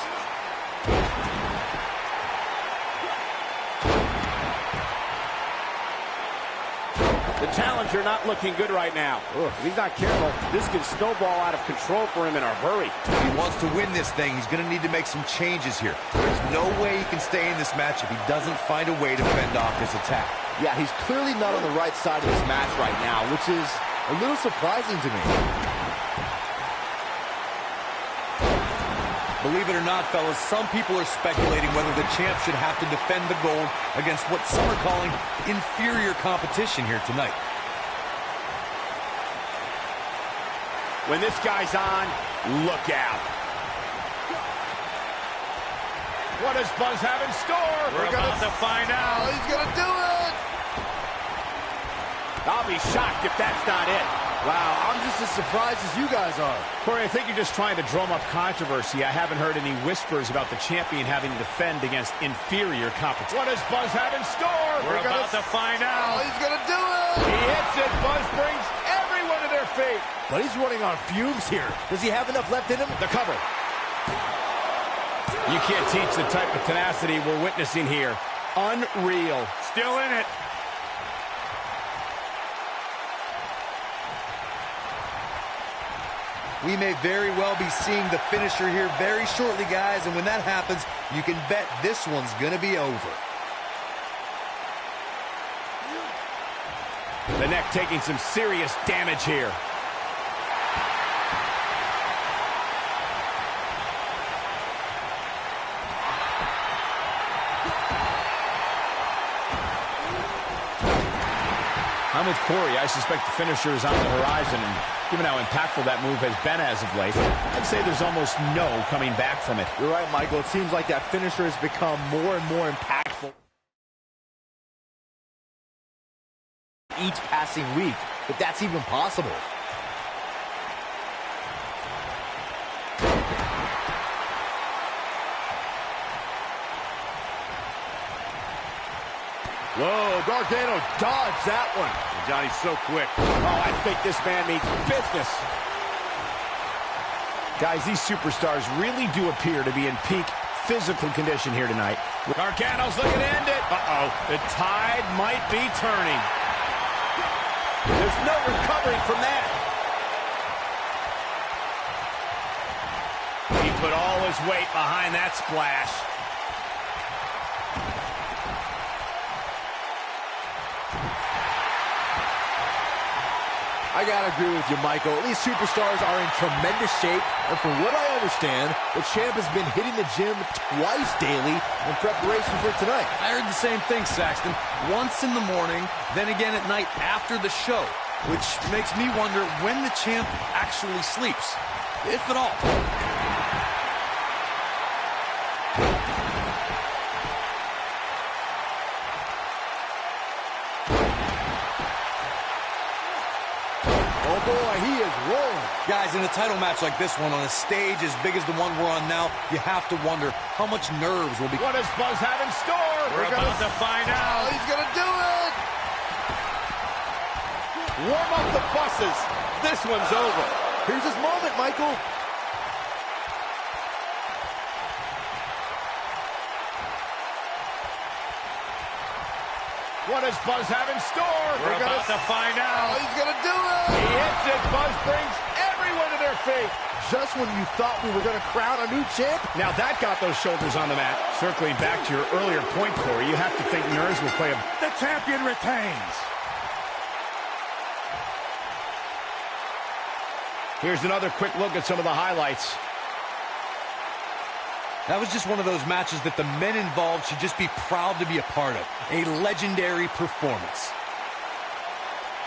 The challenger not looking good right now. If he's not careful, this can snowball out of control for him in a hurry. If he wants to win this thing, he's going to need to make some changes here. There's no way he can stay in this match if he doesn't find a way to fend off this attack. Yeah, he's clearly not on the right side of this match right now, which is a little surprising to me. Believe it or not, fellas, some people are speculating whether the champ should have to defend the gold against what some are calling inferior competition here tonight. When this guy's on, look out. What does Buzz have in store? We're about to find out. Oh, he's going to do it! I'll be shocked if that's not it. Wow, I'm just as surprised as you guys are. Corey, I think you're just trying to drum up controversy. I haven't heard any whispers about the champion having to defend against inferior competition. What does Buzz have in store? We're about to find out. Oh, he's going to do it! He hits it. Buzz brings everyone to their feet. But he's running on fumes here. Does he have enough left in him? The cover. You can't teach the type of tenacity we're witnessing here. Unreal. Still in it. We may very well be seeing the finisher here very shortly, guys, and when that happens, you can bet this one's going to be over. The neck taking some serious damage here. I'm with Corey. I suspect the finisher is on the horizon, and given how impactful that move has been as of late, I'd say there's almost no coming back from it. You're right, Michael. It seems like that finisher has become more and more impactful each passing week, if that's even possible. Whoa, Gargano dodged that one. Johnny's so quick. Oh, I think this man means business. Guys, these superstars really do appear to be in peak physical condition here tonight. Gargano's looking to end it. Uh-oh. The tide might be turning. There's no recovering from that. He put all his weight behind that splash. I gotta agree with you, Michael. These superstars are in tremendous shape, and from what I understand, the champ has been hitting the gym twice daily in preparation for tonight. I heard the same thing, Saxton. Once in the morning, then again at night after the show, which makes me wonder when the champ actually sleeps, if at all. Oh boy, he is rolling. Guys, in a title match like this one, on a stage as big as the one we're on now, you have to wonder how much nerves will be. What does Buzz have in store? We're about to find out. Oh, he's gonna do it! Warm up the buses. This one's over. Here's his moment, Michael. What does Buzz have in store? We're about to find out. Oh, he's gonna do it! He hits it. Buzz brings everyone to their feet. Just when you thought we were gonna crown a new champ. Now that got those shoulders on the mat. Circling back to your earlier point, Corey, you have to think nerves will play a... The champion retains. Here's another quick look at some of the highlights. That was just one of those matches that the men involved should just be proud to be a part of. A legendary performance.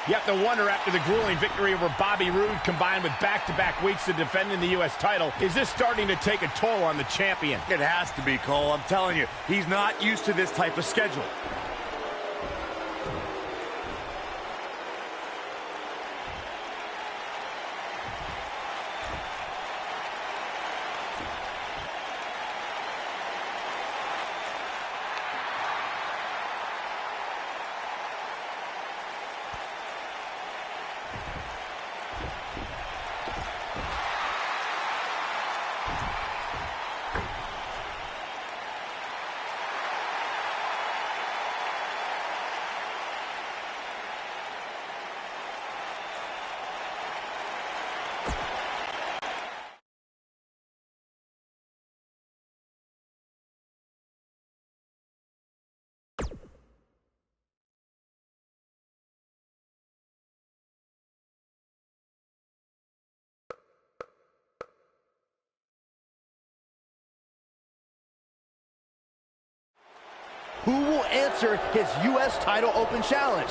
You have to wonder, after the grueling victory over Bobby Roode, combined with back-to-back weeks of defending the U.S. title, is this starting to take a toll on the champion? It has to be, Cole. I'm telling you, he's not used to this type of schedule. Who will answer his U.S. title open challenge?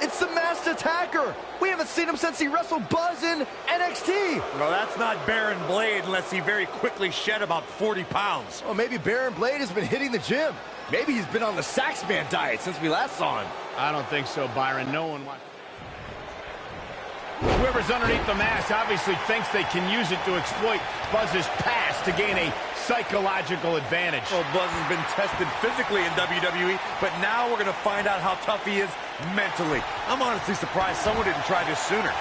It's the Masked Attacker. We haven't seen him since he wrestled Buzz in NXT. Well, that's not Baron Blade unless he very quickly shed about 40 pounds. Well, maybe Baron Blade has been hitting the gym. Maybe he's been on the Saxman diet since we last saw him. I don't think so, Byron. No one wants... Whoever's underneath the mask obviously thinks they can use it to exploit Buzz's past to gain a psychological advantage. Well, Buzz has been tested physically in WWE, but now we're going to find out how tough he is mentally. I'm honestly surprised someone didn't try this sooner.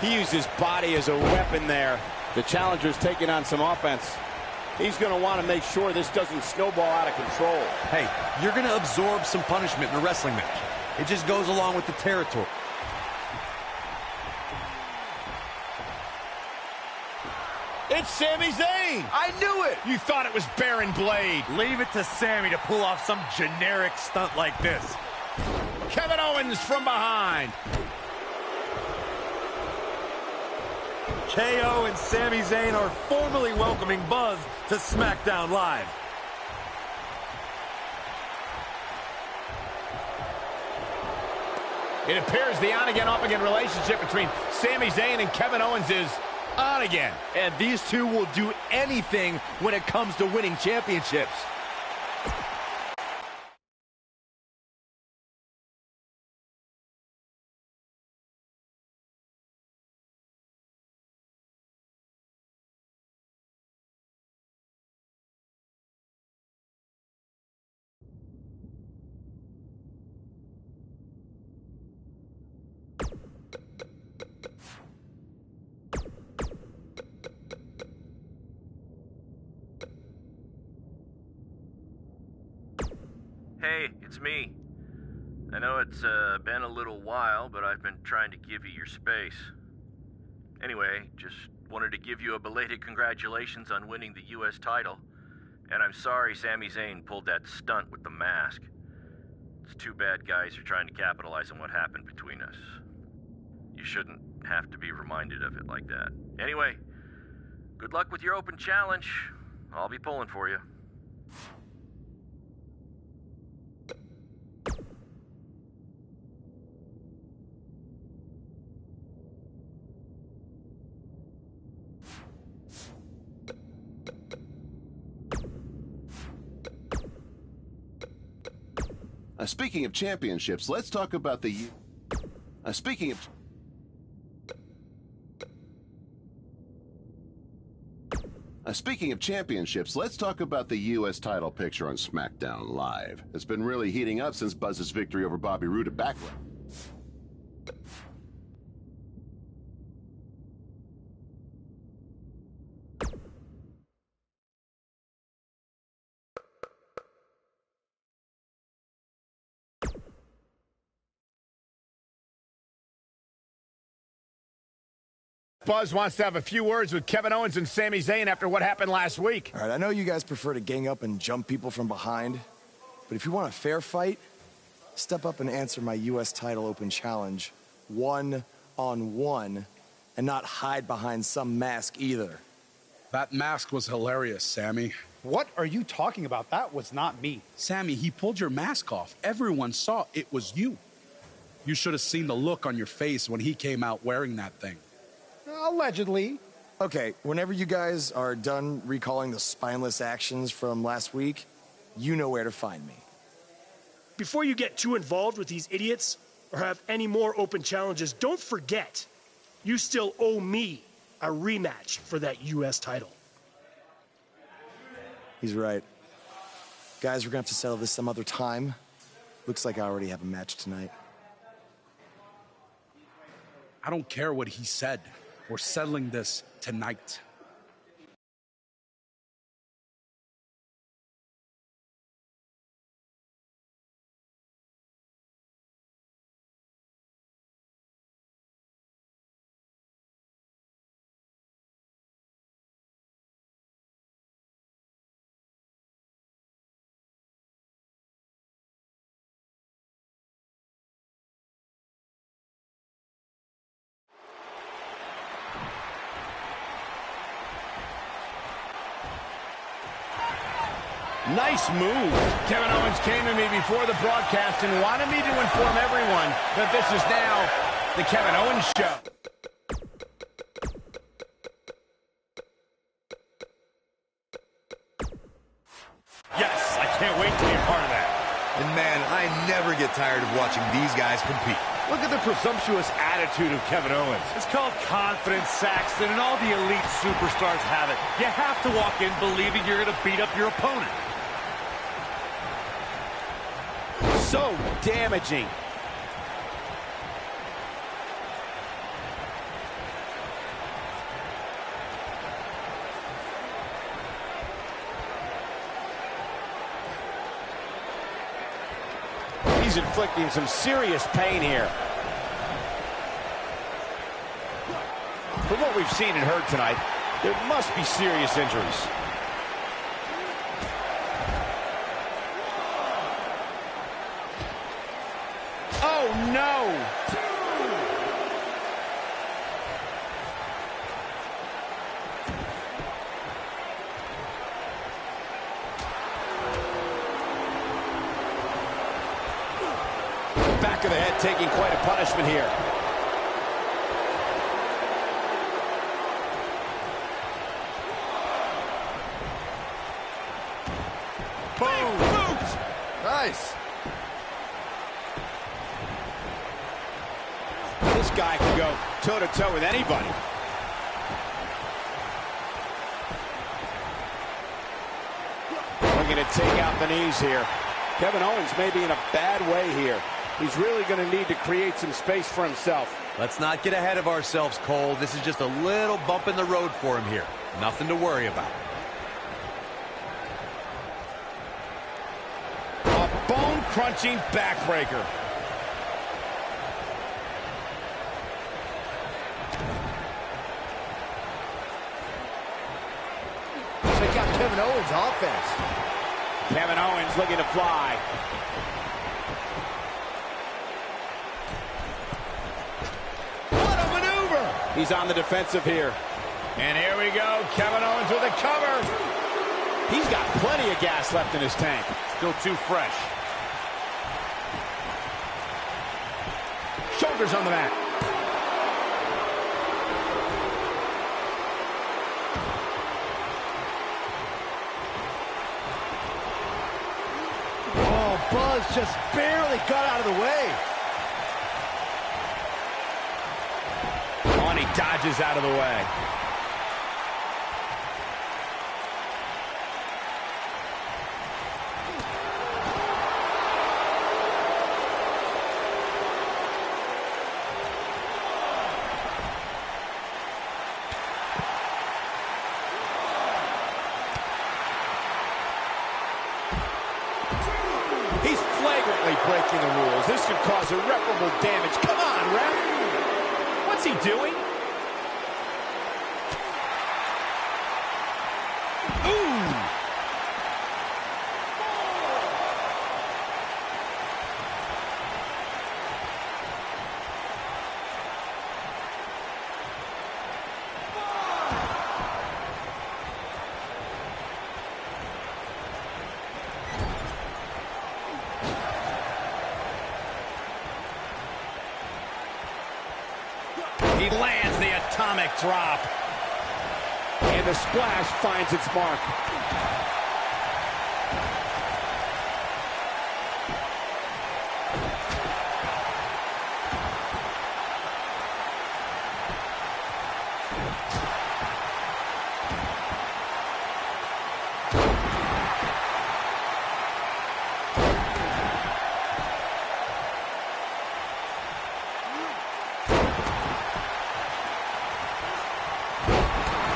He used his body as a weapon there. The challenger's taking on some offense. He's going to want to make sure this doesn't snowball out of control. Hey, you're going to absorb some punishment in a wrestling match. It just goes along with the territory. It's Sami Zayn! I knew it! You thought it was Baron Blade. Leave it to Sami to pull off some generic stunt like this. Kevin Owens from behind. KO and Sami Zayn are formally welcoming Buzz to SmackDown Live. It appears the on-again, off-again relationship between Sami Zayn and Kevin Owens is on again. And these two will do anything when it comes to winning championships. Hey, it's me. I know it's been a little while, but I've been trying to give you your space. Anyway, just wanted to give you a belated congratulations on winning the U.S. title. And I'm sorry Sami Zayn pulled that stunt with the mask. It's too bad guys are trying to capitalize on what happened between us. You shouldn't have to be reminded of it like that. Anyway, good luck with your open challenge. I'll be pulling for you. Speaking of championships, let's talk about the... Speaking of championships, let's talk about the U.S. title picture on SmackDown Live. It's been really heating up since Buzz's victory over Bobby Roode at Backlash. Buzz wants to have a few words with Kevin Owens and Sami Zayn after what happened last week. All right, I know you guys prefer to gang up and jump people from behind, but if you want a fair fight, step up and answer my U.S. title open challenge one-on-one and not hide behind some mask either. That mask was hilarious, Sammy. What are you talking about? That was not me. Sammy, he pulled your mask off. Everyone saw it was you. You should have seen the look on your face when he came out wearing that thing. Allegedly. Okay, whenever you guys are done recalling the spineless actions from last week, you know where to find me. Before you get too involved with these idiots or have any more open challenges, don't forget, you still owe me a rematch for that U.S. title. He's right. Guys, we're gonna have to settle this some other time. Looks like I already have a match tonight. I don't care what he said. We're settling this tonight. Nice move. Kevin Owens came to me before the broadcast and wanted me to inform everyone that this is now the Kevin Owens Show. Yes, I can't wait to be a part of that. And man, I never get tired of watching these guys compete. Look at the presumptuous attitude of Kevin Owens. It's called confidence, Saxton, and all the elite superstars have it. You have to walk in believing you're going to beat up your opponent. So damaging. He's inflicting some serious pain here. From what we've seen and heard tonight, there must be serious injuries. Oh, no! Back of the head taking quite a punishment here. Boom! Boot! Nice. This guy can go toe-to-toe with anybody. Looking to take out the knees here. Kevin Owens may be in a bad way here. He's really going to need to create some space for himself. Let's not get ahead of ourselves, Cole. This is just a little bump in the road for him here. Nothing to worry about. A bone-crunching backbreaker. Check out Kevin Owens' offense. Kevin Owens looking to fly. What a maneuver! He's on the defensive here. And here we go. Kevin Owens with a cover. He's got plenty of gas left in his tank. Still too fresh. Shoulders on the mat. Oh, Buzz just barely got out of the way. Oh, and he dodges out of the way. He's flagrantly breaking the rules. This could cause irreparable damage. Come on, ref. What's he doing? lands the atomic drop. And the splash finds its mark.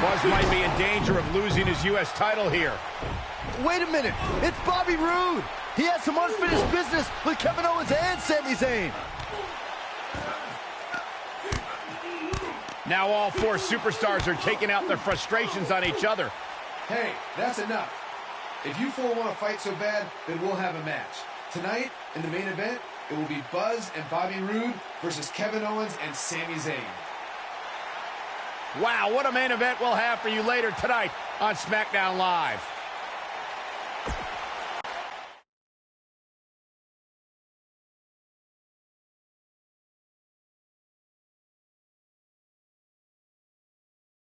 Buzz might be in danger of losing his U.S. title here. Wait a minute, it's Bobby Roode. He has some unfinished business with Kevin Owens and Sami Zayn. Now all four superstars are taking out their frustrations on each other. Hey, that's enough. If you four want to fight so bad, then we'll have a match. Tonight, in the main event, it will be Buzz and Bobby Roode versus Kevin Owens and Sami Zayn. Wow, what a main event we'll have for you later tonight on SmackDown Live.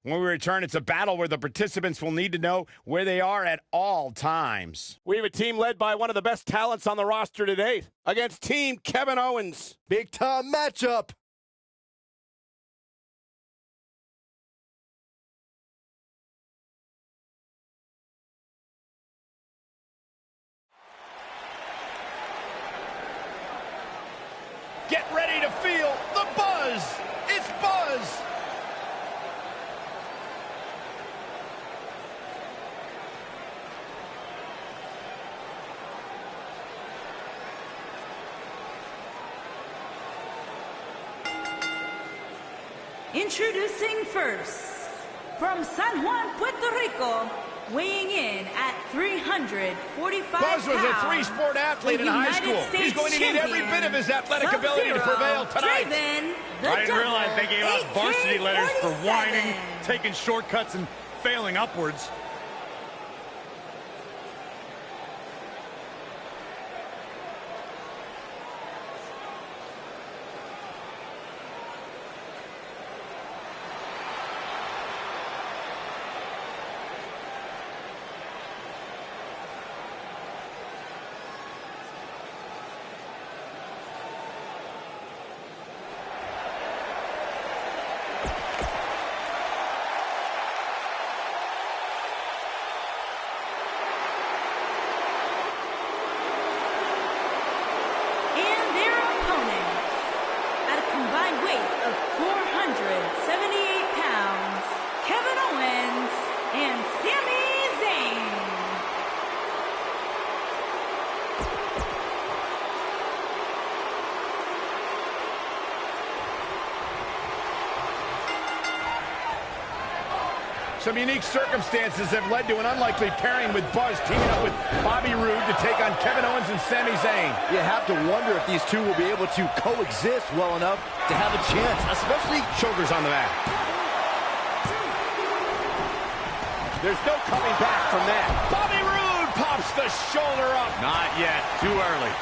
When we return, it's a battle where the participants will need to know where they are at all times. We have a team led by one of the best talents on the roster to date against Team Kevin Owens. Big time matchup. Get ready to feel the buzz. It's Buzz. Introducing first, from San Juan, Puerto Rico, weighing in at 345 Buzz was pounds, a three-sport athlete in high school. He's going to need every bit of his athletic ability to prevail tonight. I didn't realize they gave out varsity letters for whining, taking shortcuts, and failing upwards. Some unique circumstances have led to an unlikely pairing with Buzz teaming up with Bobby Roode to take on Kevin Owens and Sami Zayn. You have to wonder if these two will be able to coexist well enough to have a chance, especially shoulders on the mat. There's no coming back from that. Bobby Roode pops the shoulder up. Not yet. Too early.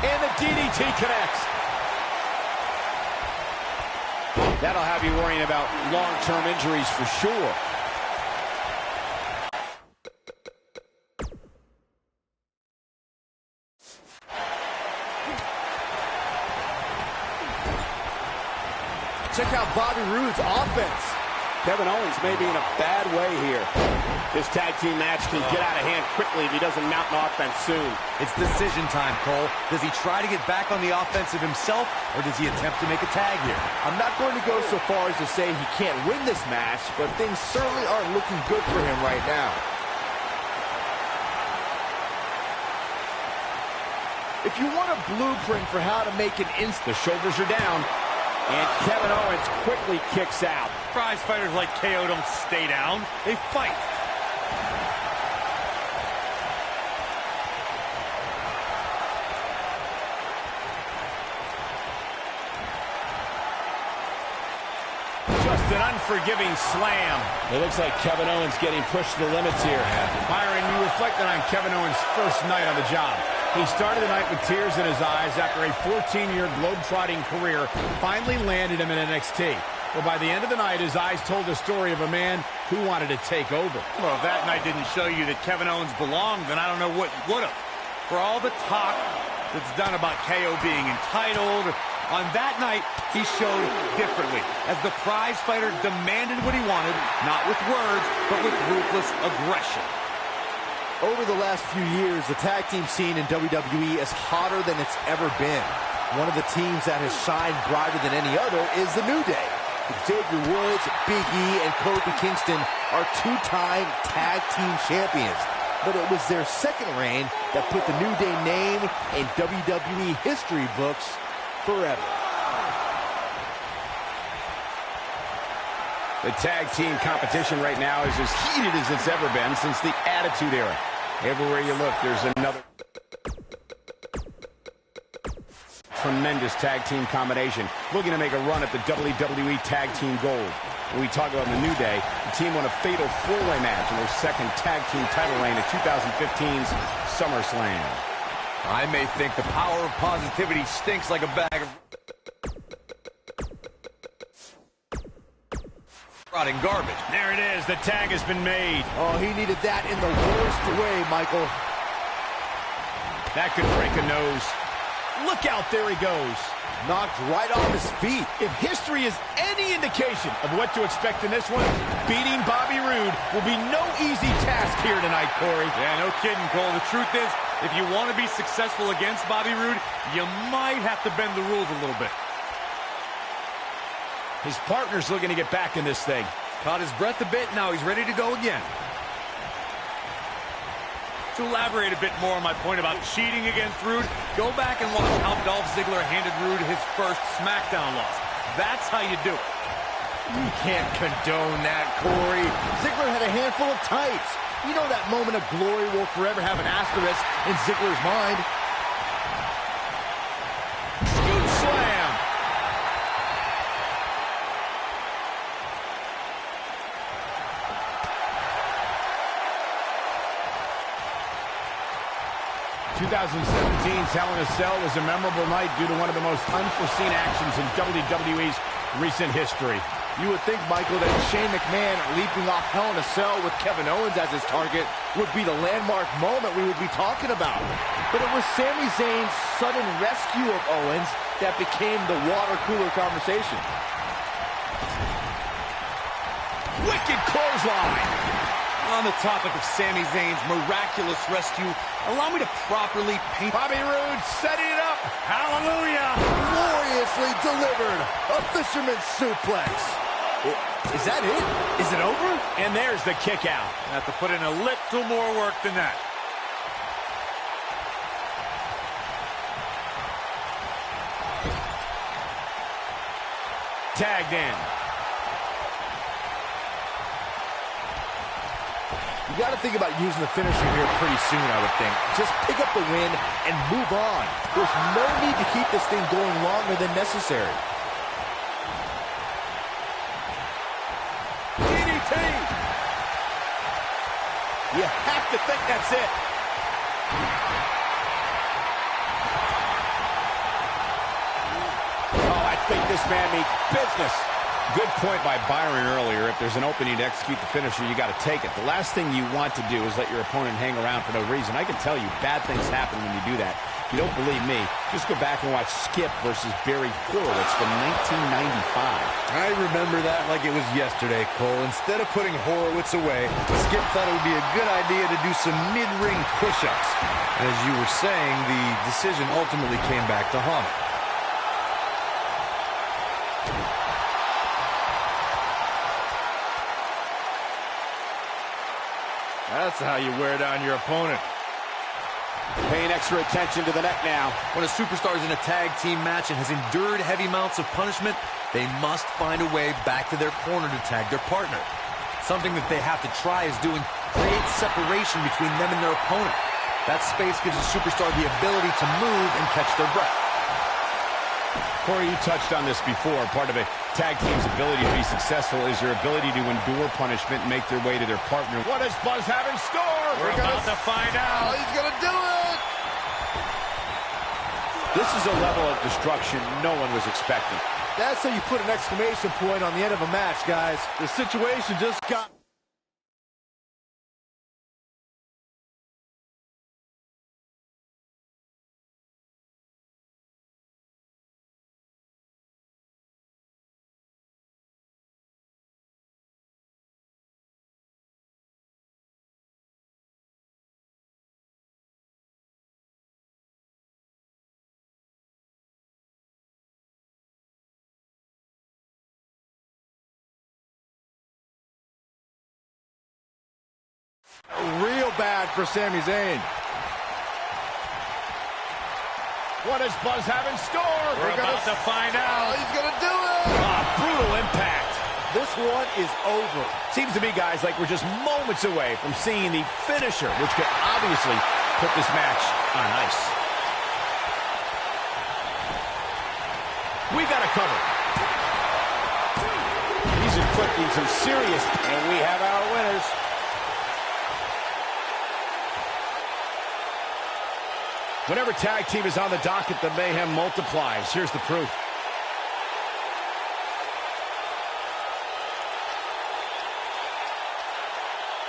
And the DDT connects. That'll have you worrying about long-term injuries for sure. check out Bobby Roode's offense. Kevin Owens may be in a bad way here. This tag team match can get out of hand quickly if he doesn't mount an offense soon. It's decision time, Cole. Does he try to get back on the offensive himself, or does he attempt to make a tag here? I'm not going to go so far as to say he can't win this match, but things certainly aren't looking good for him right now. If you want a blueprint for how to make an instant... The shoulders are down. And Kevin Owens quickly kicks out. Prize fighters like KO don't stay down. They fight. Just an unforgiving slam. It looks like Kevin Owens getting pushed to the limits here. Byron, you reflected on Kevin Owens' first night on the job. He started the night with tears in his eyes after a 14-year globe-trotting career finally landed him in NXT. Well, by the end of the night, his eyes told the story of a man who wanted to take over. Well, if that night didn't show you that Kevin Owens belonged, then I don't know what would have. For all the talk that's done about KO being entitled, on that night, he showed differently, as the prize fighter demanded what he wanted, not with words, but with ruthless aggression. Over the last few years, the tag team scene in WWE is hotter than it's ever been. One of the teams that has shined brighter than any other is the New Day. Xavier Woods, Big E, and Kofi Kingston are two-time tag team champions. But it was their second reign that put the New Day name in WWE history books forever. The tag team competition right now is as heated as it's ever been since the Attitude Era. Everywhere you look, there's another tremendous tag team combination looking to make a run at the WWE Tag Team Gold. When we talk about the New Day, the team won a fatal four-way match in their second tag team title reign at 2015's SummerSlam. I may think the power of positivity stinks like a bag of rotting garbage. There it is. The tag has been made. Oh, he needed that in the worst way, Michael. That could break a nose. Look out, there he goes. Knocked right off his feet. If history is any indication of what to expect in this one, beating Bobby Roode will be no easy task here tonight, Corey. Yeah, no kidding, Cole. The truth is, if you want to be successful against Bobby Roode, you might have to bend the rules a little bit. His partner's looking to get back in this thing. Caught his breath a bit, now he's ready to go again. To elaborate a bit more on my point about cheating against Roode, go back and watch how Dolph Ziggler handed Roode his first SmackDown loss. That's how you do it. You can't condone that, Corey. Ziggler had a handful of tights. You know that moment of glory will forever have an asterisk in Ziggler's mind. Scoop slam. In 2017's Hell in a Cell was a memorable night due to one of the most unforeseen actions in WWE's recent history. You would think, Michael, that Shane McMahon leaping off Hell in a Cell with Kevin Owens as his target would be the landmark moment we would be talking about. But it was Sami Zayn's sudden rescue of Owens that became the water cooler conversation. Wicked clothesline. On the topic of Sami Zayn's miraculous rescue, allow me to properly paint Bobby Roode setting it up. Hallelujah! Gloriously delivered. A fisherman's suplex. Is that it? Is it over? And there's the kick out. Have to put in a little more work than that. Tagged in. You got to think about using the finisher here pretty soon, I would think. Just pick up the win and move on. There's no need to keep this thing going longer than necessary. DDT! You have to think that's it. Oh, I think this man means business. Good point by Byron earlier. If there's an opening to execute the finisher, you got to take it. The last thing you want to do is let your opponent hang around for no reason. I can tell you bad things happen when you do that. If you don't believe me, just go back and watch Skip versus Barry Horowitz from 1995. I remember that like it was yesterday, Cole. Instead of putting Horowitz away, Skip thought it would be a good idea to do some mid-ring push-ups. And as you were saying, the decision ultimately came back to haunt him. That's how you wear down your opponent. Paying extra attention to the neck now. When a superstar is in a tag team match and has endured heavy amounts of punishment, they must find a way back to their corner to tag their partner. Something that they have to try is doing create separation between them and their opponent. That space gives a superstar the ability to move and catch their breath. Corey, you touched on this before. Part of a tag team's ability to be successful is their ability to endure punishment and make their way to their partner. What does Buzz have in store? We're about to find out. Oh, he's going to do it! This is a level of destruction no one was expecting. That's how you put an exclamation point on the end of a match, guys. The situation just got... Real bad for Sami Zayn. What does Buzz have in store? We're about to find out. Oh, he's gonna do it! Brutal impact. This one is over. Seems to me, guys, like we're just moments away from seeing the finisher, which could obviously put this match on ice. We got to cover. He's inflicting some serious, and we have our winners. Whenever tag team is on the docket, the mayhem multiplies. Here's the proof.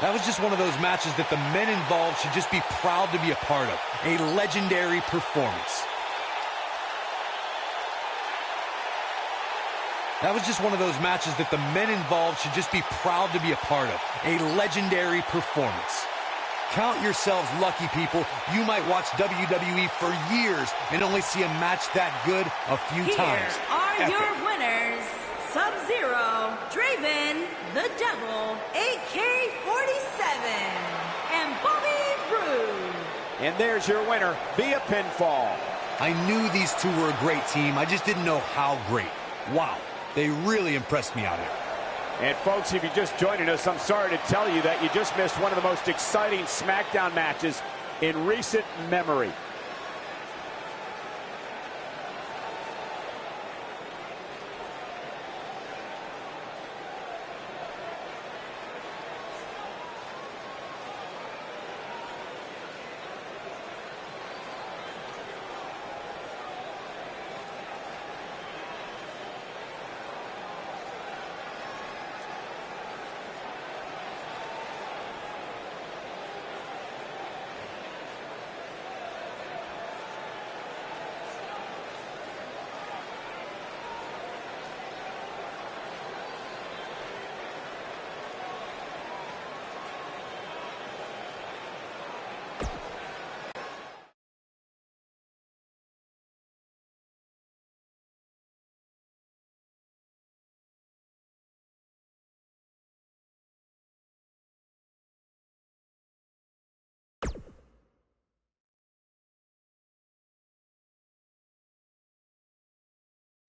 That was just one of those matches that the men involved should just be proud to be a part of. A legendary performance. That was just one of those matches that the men involved should just be proud to be a part of. A legendary performance. Count yourselves lucky, people. You might watch WWE for years and only see a match that good a few times. Here are your winners. Sub-Zero, Draven, the Devil, AK-47, and Bobby Roode. And there's your winner via pinfall. I knew these two were a great team. I just didn't know how great. Wow, they really impressed me out here. And folks, if you're just joining us, I'm sorry to tell you that you just missed one of the most exciting SmackDown matches in recent memory.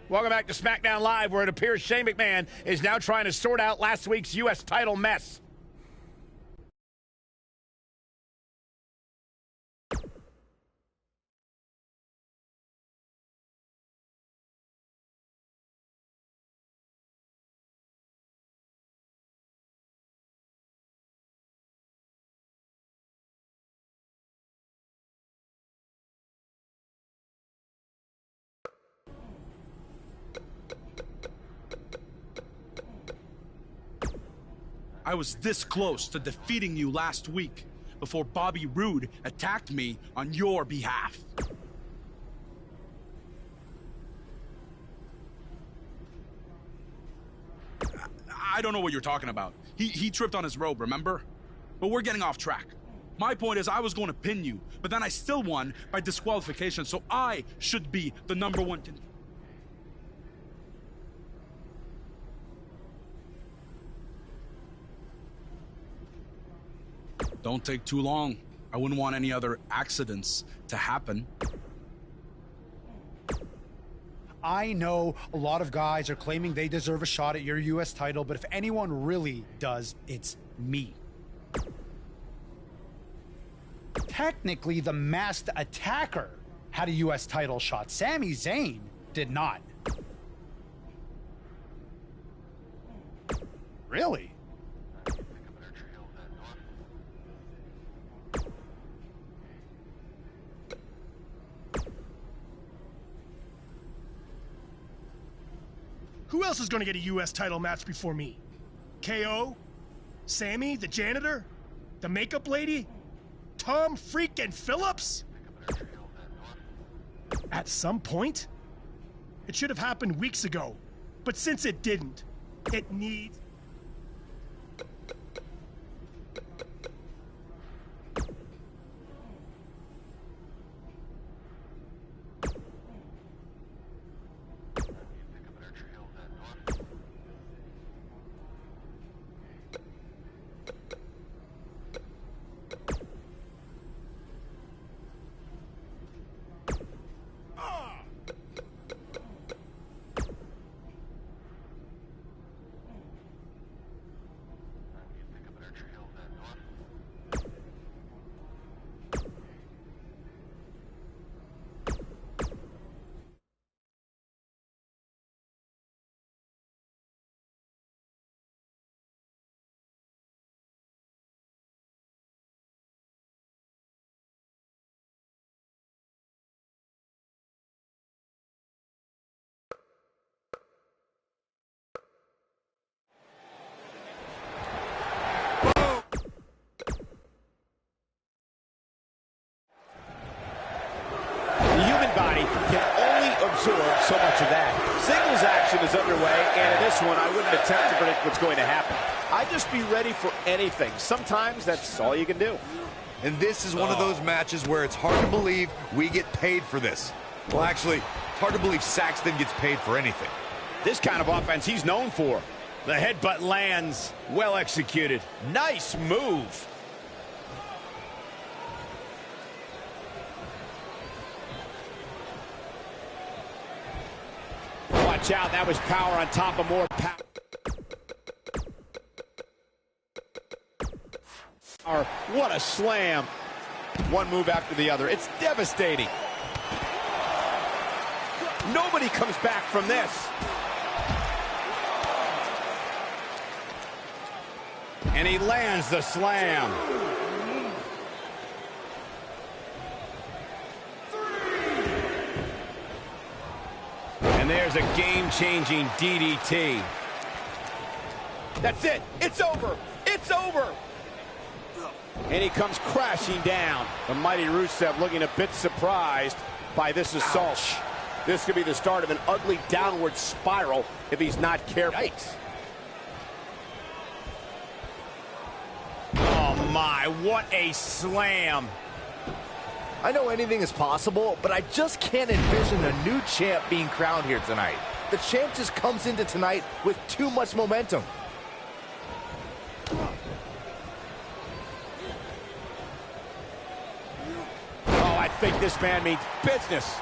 Welcome back to SmackDown Live, where it appears Shane McMahon is now trying to sort out last week's U.S. title mess. I was this close to defeating you last week before Bobby Roode attacked me on your behalf. I don't know what you're talking about. He tripped on his robe, remember? But we're getting off track. My point is I was going to pin you, but then I still won by disqualification, so I should be the #1 contender. Don't take too long. I wouldn't want any other accidents to happen. I know a lot of guys are claiming they deserve a shot at your U.S. title, but if anyone really does, it's me. Technically, the masked attacker had a U.S. title shot. Sami Zayn did not. Really? Who else is going to get a U.S. title match before me? KO? Sammy, the janitor? The makeup lady? Tom freaking Phillips? At some point? It should have happened weeks ago. But since it didn't, it needs... absorb so much of that. Singles action is underway, and in this one, I wouldn't attempt to predict what's going to happen. I'd just be ready for anything. Sometimes that's all you can do. And this is one of those matches where it's hard to believe we get paid for this. Well, actually, hard to believe Saxton gets paid for anything. This kind of offense he's known for. The headbutt lands, well executed. Nice move. Watch out, that was power on top of more power. What a slam. One move after the other. It's devastating. Nobody comes back from this. And he lands the slam. And there's a game-changing DDT. That's it. It's over. It's over. And he comes crashing down. The mighty Rusev looking a bit surprised by this assault. Ouch. This could be the start of an ugly downward spiral if he's not careful. Yikes. Oh my, what a slam. I know anything is possible, but I just can't envision a new champ being crowned here tonight. The champ just comes into tonight with too much momentum. Oh, I think this man means business.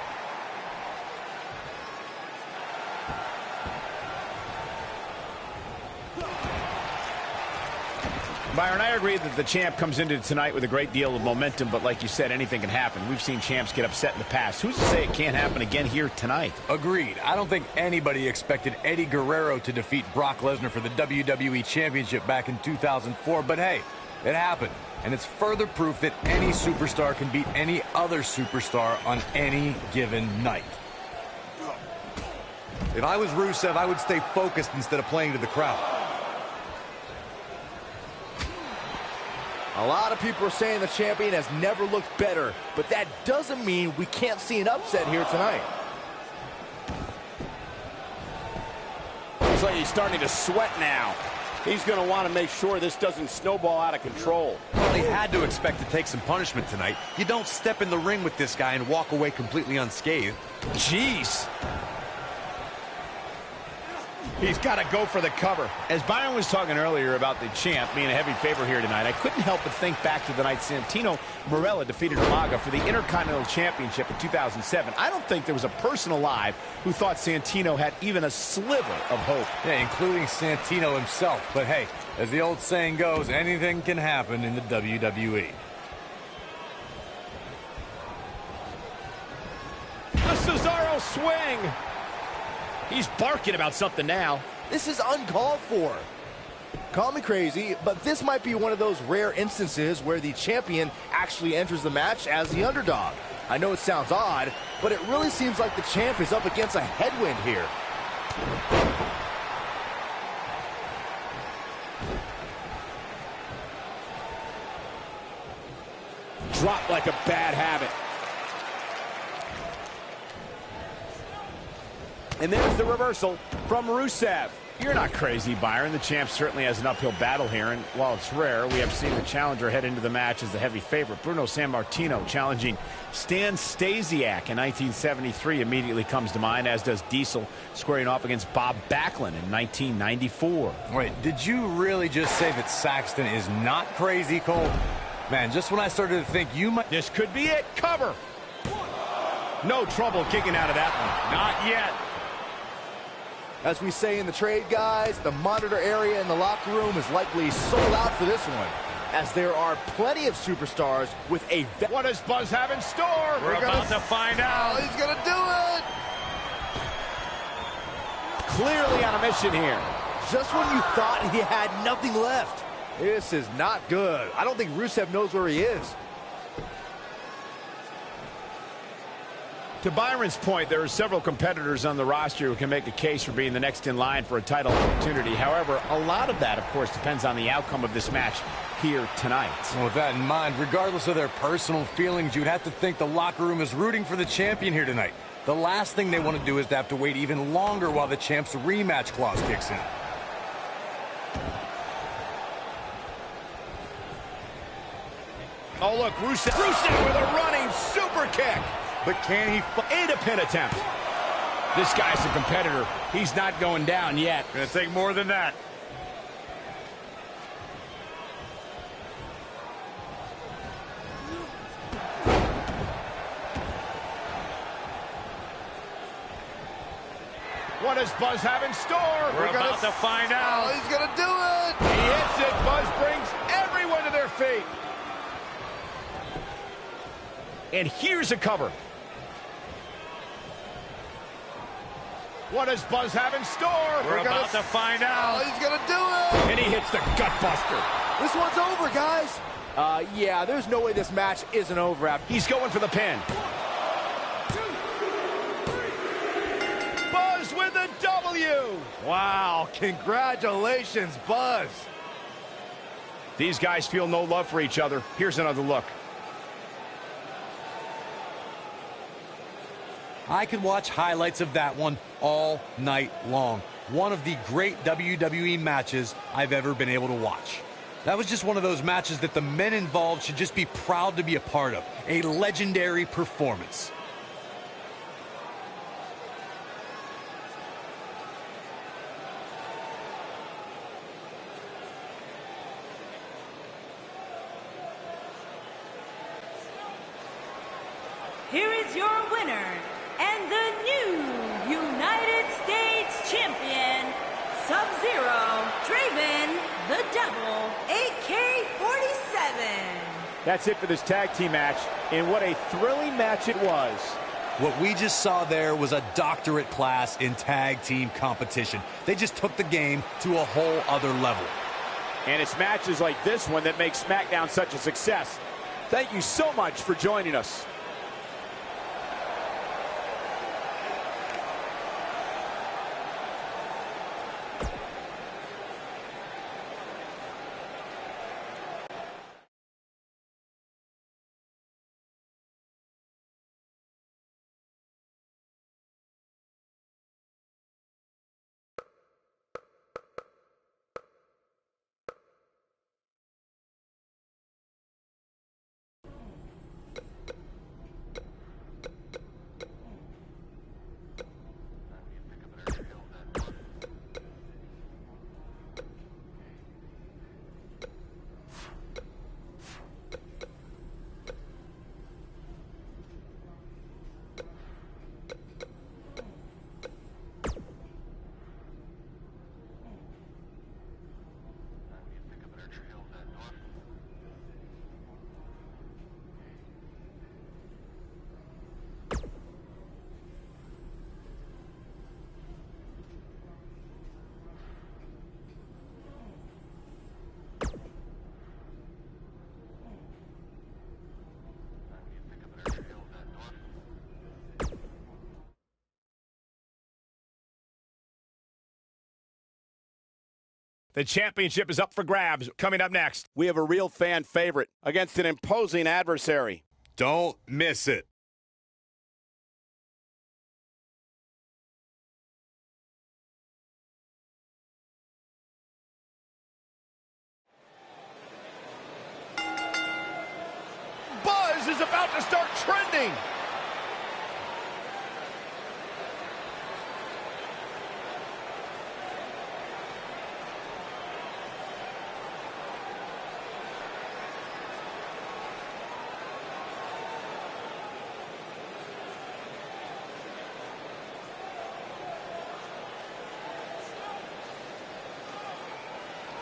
Byron, I agree that the champ comes into tonight with a great deal of momentum, but like you said, anything can happen. We've seen champs get upset in the past. Who's to say it can't happen again here tonight? Agreed. I don't think anybody expected Eddie Guerrero to defeat Brock Lesnar for the WWE Championship back in 2004, but hey, it happened. And it's further proof that any superstar can beat any other superstar on any given night. If I was Rusev, I would stay focused instead of playing to the crowd. A lot of people are saying the champion has never looked better, but that doesn't mean we can't see an upset here tonight. Looks like he's starting to sweat now. He's going to want to make sure this doesn't snowball out of control. Well, they had to expect to take some punishment tonight. You don't step in the ring with this guy and walk away completely unscathed. Jeez. He's got to go for the cover. As Byron was talking earlier about the champ being a heavy favorite here tonight, I couldn't help but think back to the night Santino Marella defeated Umaga for the Intercontinental Championship in 2007. I don't think there was a person alive who thought Santino had even a sliver of hope. Yeah, including Santino himself. But hey, as the old saying goes, anything can happen in the WWE. The Cesaro swing. He's barking about something now. This is uncalled for. Call me crazy, but this might be one of those rare instances where the champion actually enters the match as the underdog. I know it sounds odd, but it really seems like the champ is up against a headwind here. dropped like a bad habit. And there's the reversal from Rusev. You're not crazy, Byron. The champ certainly has an uphill battle here, and while it's rare, we have seen the challenger head into the match as the heavy favorite. Bruno Sammartino challenging Stan Stasiak in 1973 immediately comes to mind, as does Diesel squaring off against Bob Backlund in 1994. Wait, did you really just say that Saxton is not crazy, Cole? Man, just when I started to think you might... This could be it. Cover. No trouble kicking out of that one. Not yet. As we say in the trade, guys, the monitor area in the locker room is likely sold out for this one, as there are plenty of superstars with a... What does Buzz have in store? We're about to find out. Oh, he's going to do it! Clearly on a mission here. Just when you thought he had nothing left. This is not good. I don't think Rusev knows where he is. To Byron's point, there are several competitors on the roster who can make a case for being the next in line for a title opportunity. However, a lot of that, of course, depends on the outcome of this match here tonight. Well, with that in mind, regardless of their personal feelings, you'd have to think the locker room is rooting for the champion here tonight. The last thing they want to do is to have to wait even longer while the champ's rematch clause kicks in. Oh, look, Rusev with a running super kick. But can he and a pin attempt? This guy's a competitor. He's not going down yet. Gonna take more than that. What does Buzz have in store? We're about to find out. Oh, he's gonna do it! He hits it. Buzz brings everyone to their feet. And here's a cover. What does Buzz have in store? We're about to find out. Oh, he's gonna do it! And he hits the gut buster. This one's over, guys. Yeah, there's no way this match isn't over after. He's going for the pin. Buzz with a W. Wow, congratulations, Buzz. These guys feel no love for each other. Here's another look. I could watch highlights of that one all night long. One of the great WWE matches I've ever been able to watch. That was just one of those matches that the men involved should just be proud to be a part of. A legendary performance. Here is your winner, and the new United States Champion, Sub-Zero, Draven, the Devil, AK-47. That's it for this tag team match, and what a thrilling match it was. What we just saw there was a doctorate class in tag team competition. They just took the game to a whole other level. And it's matches like this one that make SmackDown such a success. Thank you so much for joining us. The championship is up for grabs. Coming up next, We have a real fan favorite against an imposing adversary. Don't miss it. Buzz is about to start trending.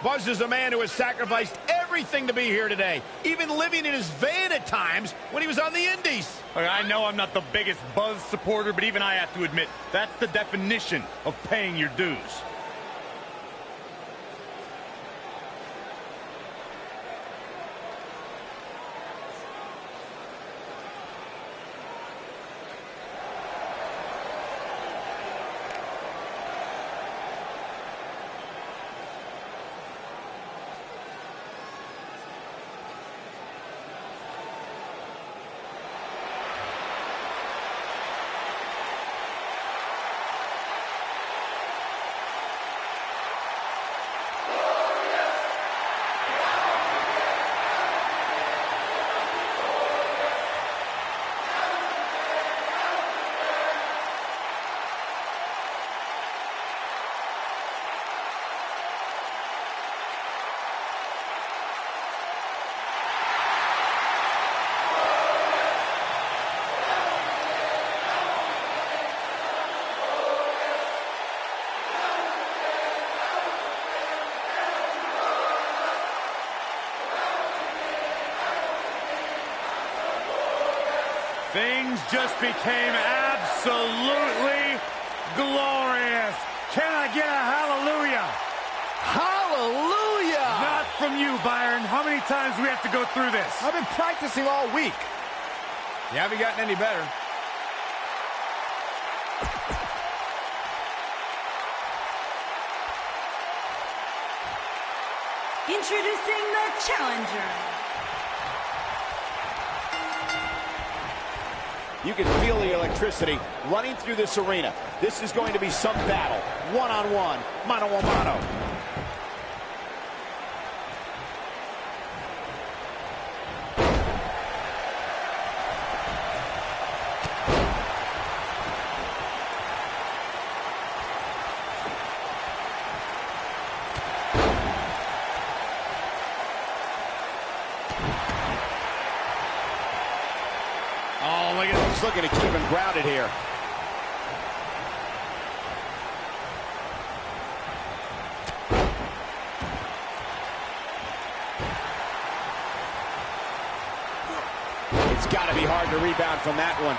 Buzz is a man who has sacrificed everything to be here today, even living in his van at times when he was on the Indies. I know I'm not the biggest Buzz supporter, but even I have to admit, that's the definition of paying your dues. Things just became absolutely glorious. Can I get a hallelujah? Hallelujah! Not from you, Byron. How many times do we have to go through this? I've been practicing all week. You haven't gotten any better. Introducing the challenger. You can feel the electricity running through this arena. This is going to be some battle. One-on-one, mano-a-mano. Oh, look at him. He's looking to keep him grounded here. It's got to be hard to rebound from that one.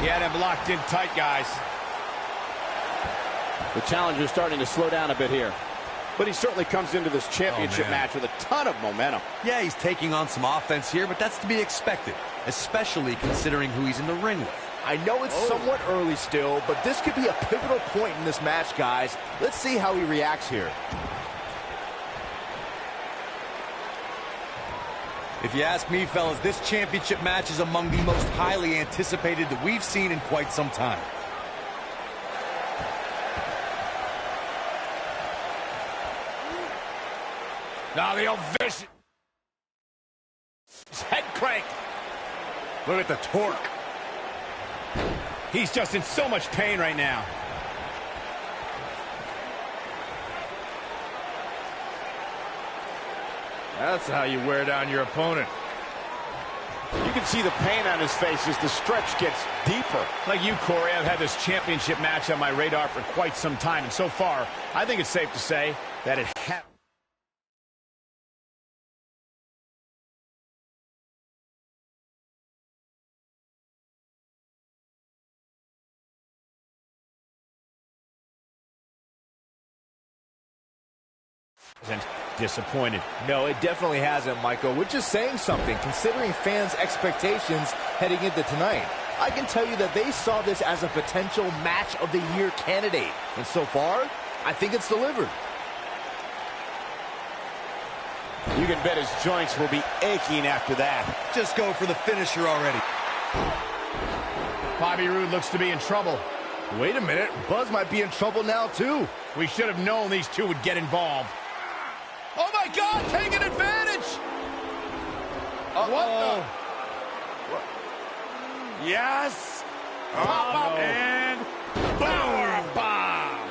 He had him locked in tight, guys. The challenger's starting to slow down a bit here. But he certainly comes into this championship match with a ton of momentum. Yeah, he's taking on some offense here, but that's to be expected, especially considering who he's in the ring with. I know it's somewhat early still, but this could be a pivotal point in this match, guys. Let's see how he reacts here. If you ask me, fellas, this championship match is among the most highly anticipated that we've seen in quite some time. Now the ovation. Head crank. Look at the torque. He's just in so much pain right now. That's how you wear down your opponent. You can see the pain on his face as the stretch gets deeper. Like you, Corey, I've had this championship match on my radar for quite some time, and so far, I think it's safe to say that it has. Isn't disappointed. No, it definitely hasn't, Michael, which is saying something, considering fans' expectations heading into tonight. I can tell you that they saw this as a potential match of the year candidate. And so far, I think it's delivered. You can bet his joints will be aching after that. Just go for the finisher already. Bobby Roode looks to be in trouble. Wait a minute, Buzz might be in trouble now, too. We should have known these two would get involved. Oh, my God, taking advantage! Uh-oh. Yes! Pop up And power bomb!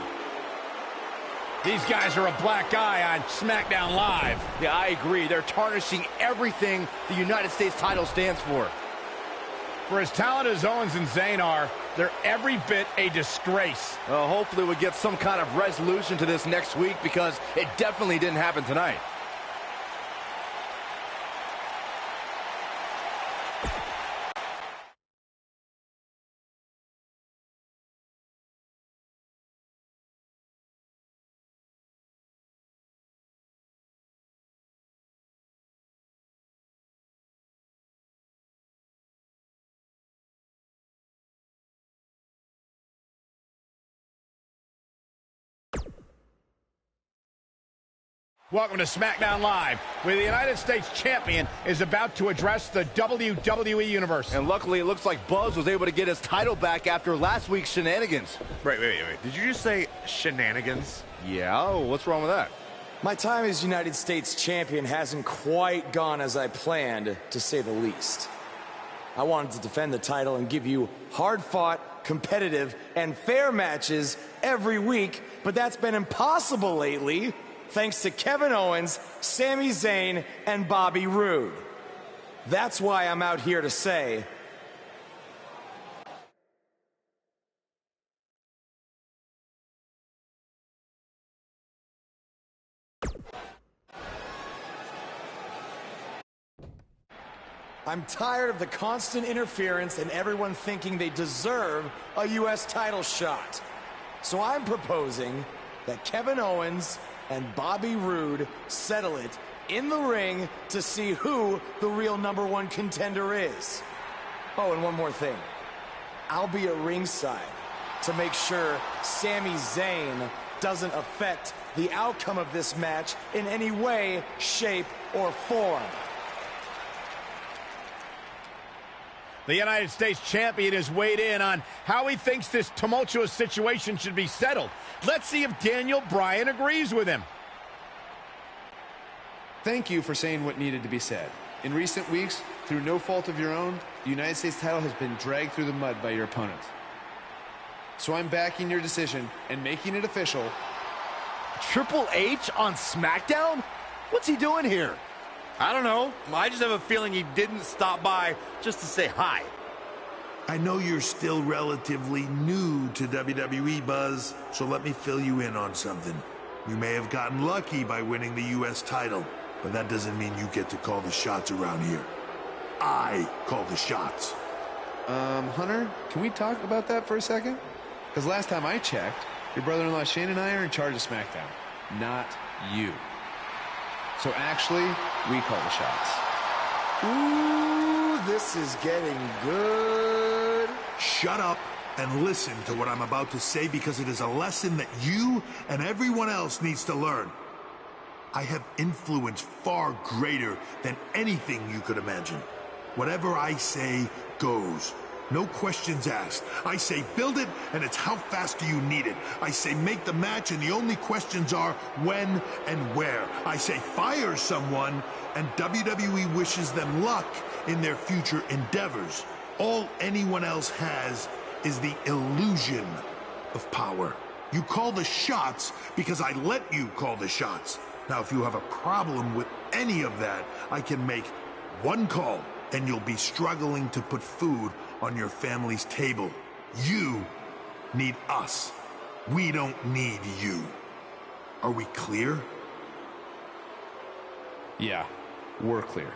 These guys are a black eye on SmackDown Live. Yeah, I agree. They're tarnishing everything the United States title stands for. For as talented as Owens and Zayn are, they're every bit a disgrace. Well, hopefully we'll get some kind of resolution to this next week, because it definitely didn't happen tonight. Welcome to SmackDown Live, where the United States Champion is about to address the WWE Universe. And luckily, it looks like Buzz was able to get his title back after last week's shenanigans. Wait. Did you just say shenanigans? Yeah, what's wrong with that? My time as United States Champion hasn't quite gone as I planned, to say the least. I wanted to defend the title and give you hard-fought, competitive, and fair matches every week, but that's been impossible lately, thanks to Kevin Owens, Sami Zayn, and Bobby Roode. That's why I'm out here to say, I'm tired of the constant interference and everyone thinking they deserve a U.S. title shot. So I'm proposing that Kevin Owens and Bobby Roode settle it in the ring to see who the real #1 contender is. Oh, and one more thing. I'll be at ringside to make sure Sami Zayn doesn't affect the outcome of this match in any way, shape, or form. The United States Champion has weighed in on how he thinks this tumultuous situation should be settled. Let's see if Daniel Bryan agrees with him. Thank you for saying what needed to be said. In recent weeks, through no fault of your own, the United States title has been dragged through the mud by your opponent. So I'm backing your decision and making it official. Triple H on SmackDown? What's he doing here? I don't know. I just have a feeling he didn't stop by just to say hi. I know you're still relatively new to WWE, Buzz, so let me fill you in on something. You may have gotten lucky by winning the U.S. title, but that doesn't mean you get to call the shots around here. I call the shots. Hunter, can we talk about that for a second? Because last time I checked, your brother-in-law Shane and I are in charge of SmackDown, not you. So actually, we call the shots. Ooh, this is getting good. Shut up and listen to what I'm about to say, because it is a lesson that you and everyone else needs to learn. I have influence far greater than anything you could imagine. Whatever I say goes. No questions asked. I say build it, and it's how fast do you need it. I say make the match, and the only questions are when and where. I say fire someone, and WWE wishes them luck in their future endeavors. All anyone else has is the illusion of power. You call the shots because I let you call the shots. Now, if you have a problem with any of that, I can make one call, and you'll be struggling to put food on your family's table. You need us. We don't need you. Are we clear? Yeah, we're clear.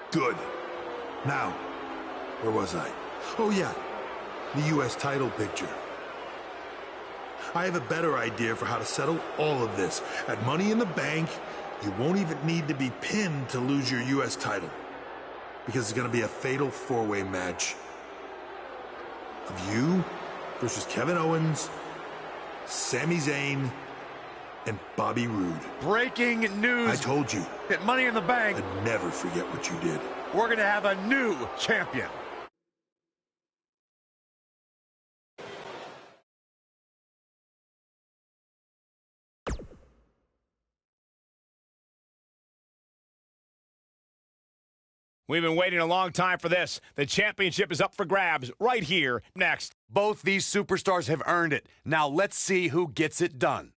Good. Now, where was I? Oh yeah, the U.S. title picture. I have a better idea for how to settle all of this. At Money in the Bank, you won't even need to be pinned to lose your U.S. title. Because it's going to be a fatal four-way match of you versus Kevin Owens, Sami Zayn, and Bobby Roode. Breaking news. I told you. At Money in the Bank, I'd never forget what you did. we're going to have a new champion. We've been waiting a long time for this. The championship is up for grabs right here, next. Both these superstars have earned it. Now let's see who gets it done.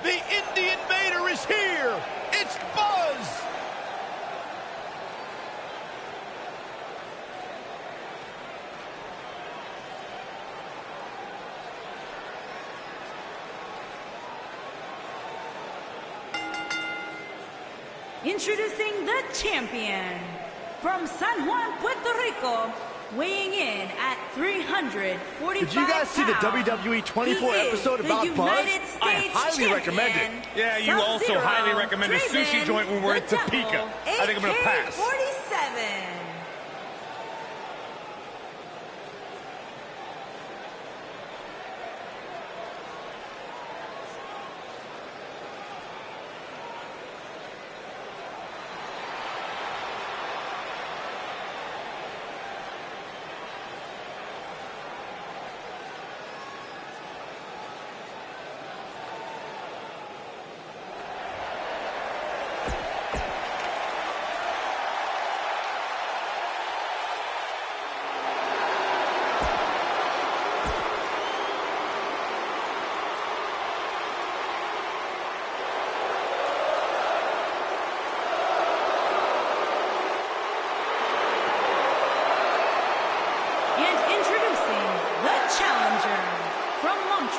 The Indie Invader is here! It's Buzz! Introducing the champion from San Juan, Puerto Rico, weighing in at 345 pounds. Did you guys see the WWE 24 episode about Buzz? I highly recommend it. Yeah, you also highly recommend a sushi joint when we're in Topeka. I think I'm going to pass. 47.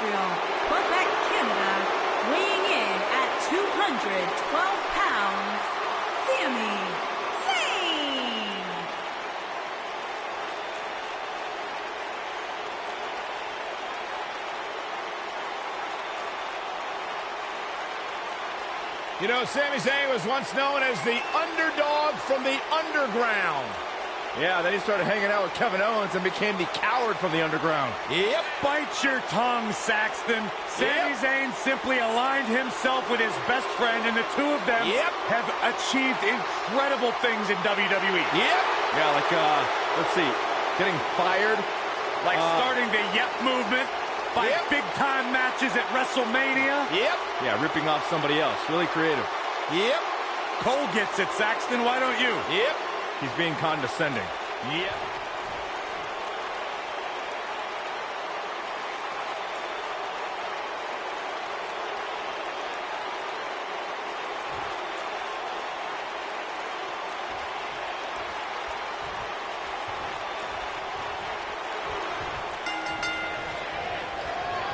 Quebec, Canada, weighing in at 212 pounds, Sami Zayn. You know, Sami Zayn was once known as the underdog from the underground. Yeah, then he started hanging out with Kevin Owens and became the coward from the underground. Yep. Bite your tongue, Saxton. Sami Zayn simply aligned himself with his best friend, and the two of them have achieved incredible things in WWE. Yeah, like, let's see, getting fired. Like starting the movement by big-time matches at WrestleMania. Yeah, ripping off somebody else. Really creative. Cole gets it, Saxton. Why don't you? He's being condescending.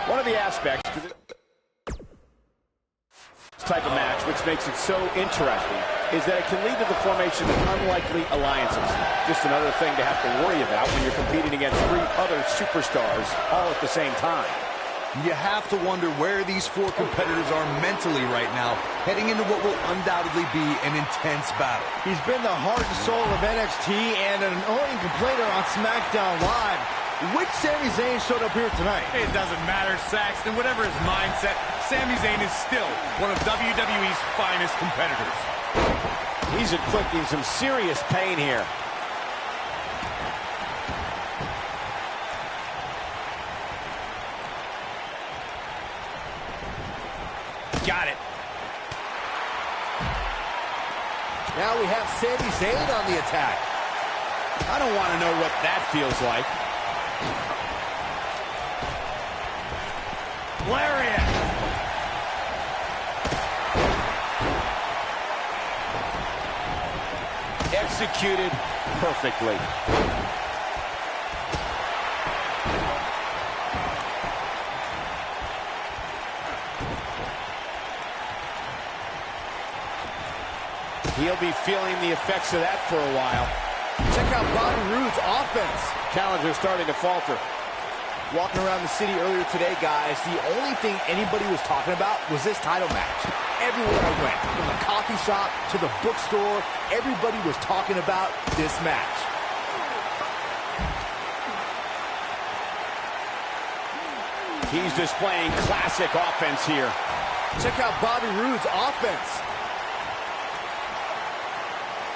One of the aspects to this type of match, which makes it so interesting, is that it can lead to the formation of unlikely alliances. Just another thing to have to worry about when you're competing against three other superstars all at the same time. You have to wonder where these four competitors are mentally right now, heading into what will undoubtedly be an intense battle. He's been the heart and soul of NXT and an annoying complainer on SmackDown Live. Which Sami Zayn showed up here tonight? It doesn't matter, Saxton. Whatever his mindset, Sami Zayn is still one of WWE's finest competitors. He's inflicting some serious pain here. Got it. Now we have Sami Zayn on the attack. I don't want to know what that feels like. Lariat. Executed perfectly. He'll be feeling the effects of that for a while. Check out Bobby Roode's offense. Challenger starting to falter. Walking around the city earlier today, guys, the only thing anybody was talking about was this title match. Everywhere I went, from the coffee shop to the bookstore, everybody was talking about this match. He's displaying classic offense here. Check out Bobby Roode's offense.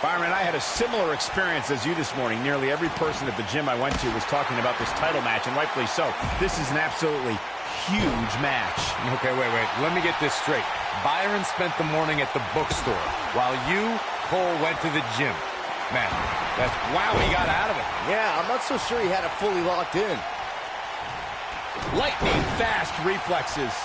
Byron, I had a similar experience as you this morning. Nearly every person at the gym I went to was talking about this title match, and rightfully so. This is an absolutely huge match. Okay, wait. Let me get this straight. Byron spent the morning at the bookstore, while you, Cole, went to the gym. Man, that's... Wow, he got out of it. Yeah, I'm not so sure he had it fully locked in. Lightning fast reflexes.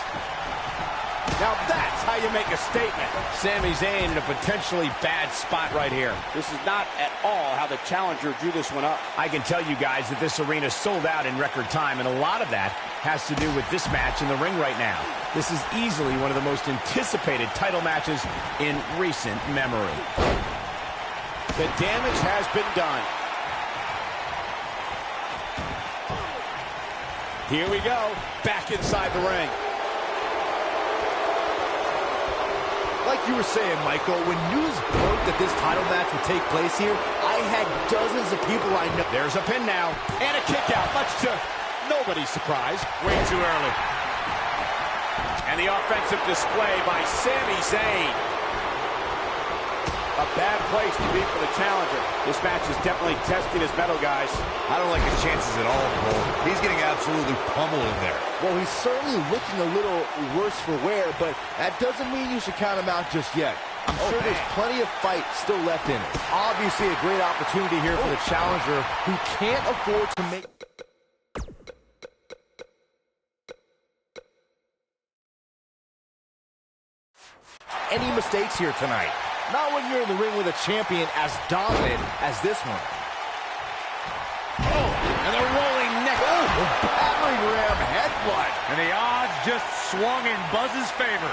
Now that's how you make a statement. Sami Zayn in a potentially bad spot right here. This is not at all how the challenger drew this one up. I can tell you guys that this arena sold out in record time, and a lot of that has to do with this match in the ring right now. This is easily one of the most anticipated title matches in recent memory. The damage has been done. Here we go, back inside the ring. Like you were saying, Michael, when news broke that this title match would take place here, I had dozens of people I know. There's a pin now, and a kick out, much to nobody's surprise. Way too early. And the offensive display by Sami Zayn. A bad place to be for the challenger. This match is definitely testing his mettle, guys. I don't like his chances at all, Cole. He's getting absolutely pummeled in there. Well, he's certainly looking a little worse for wear, but that doesn't mean you should count him out just yet. I'm sure there's plenty of fight still left in it. Obviously a great opportunity here for the challenger, who can't afford to make... any mistakes here tonight. Not when you're in the ring with a champion as dominant as this one. Oh, and the rolling neck. Oh, battering ram headbutt. And the odds just swung in Buzz's favor.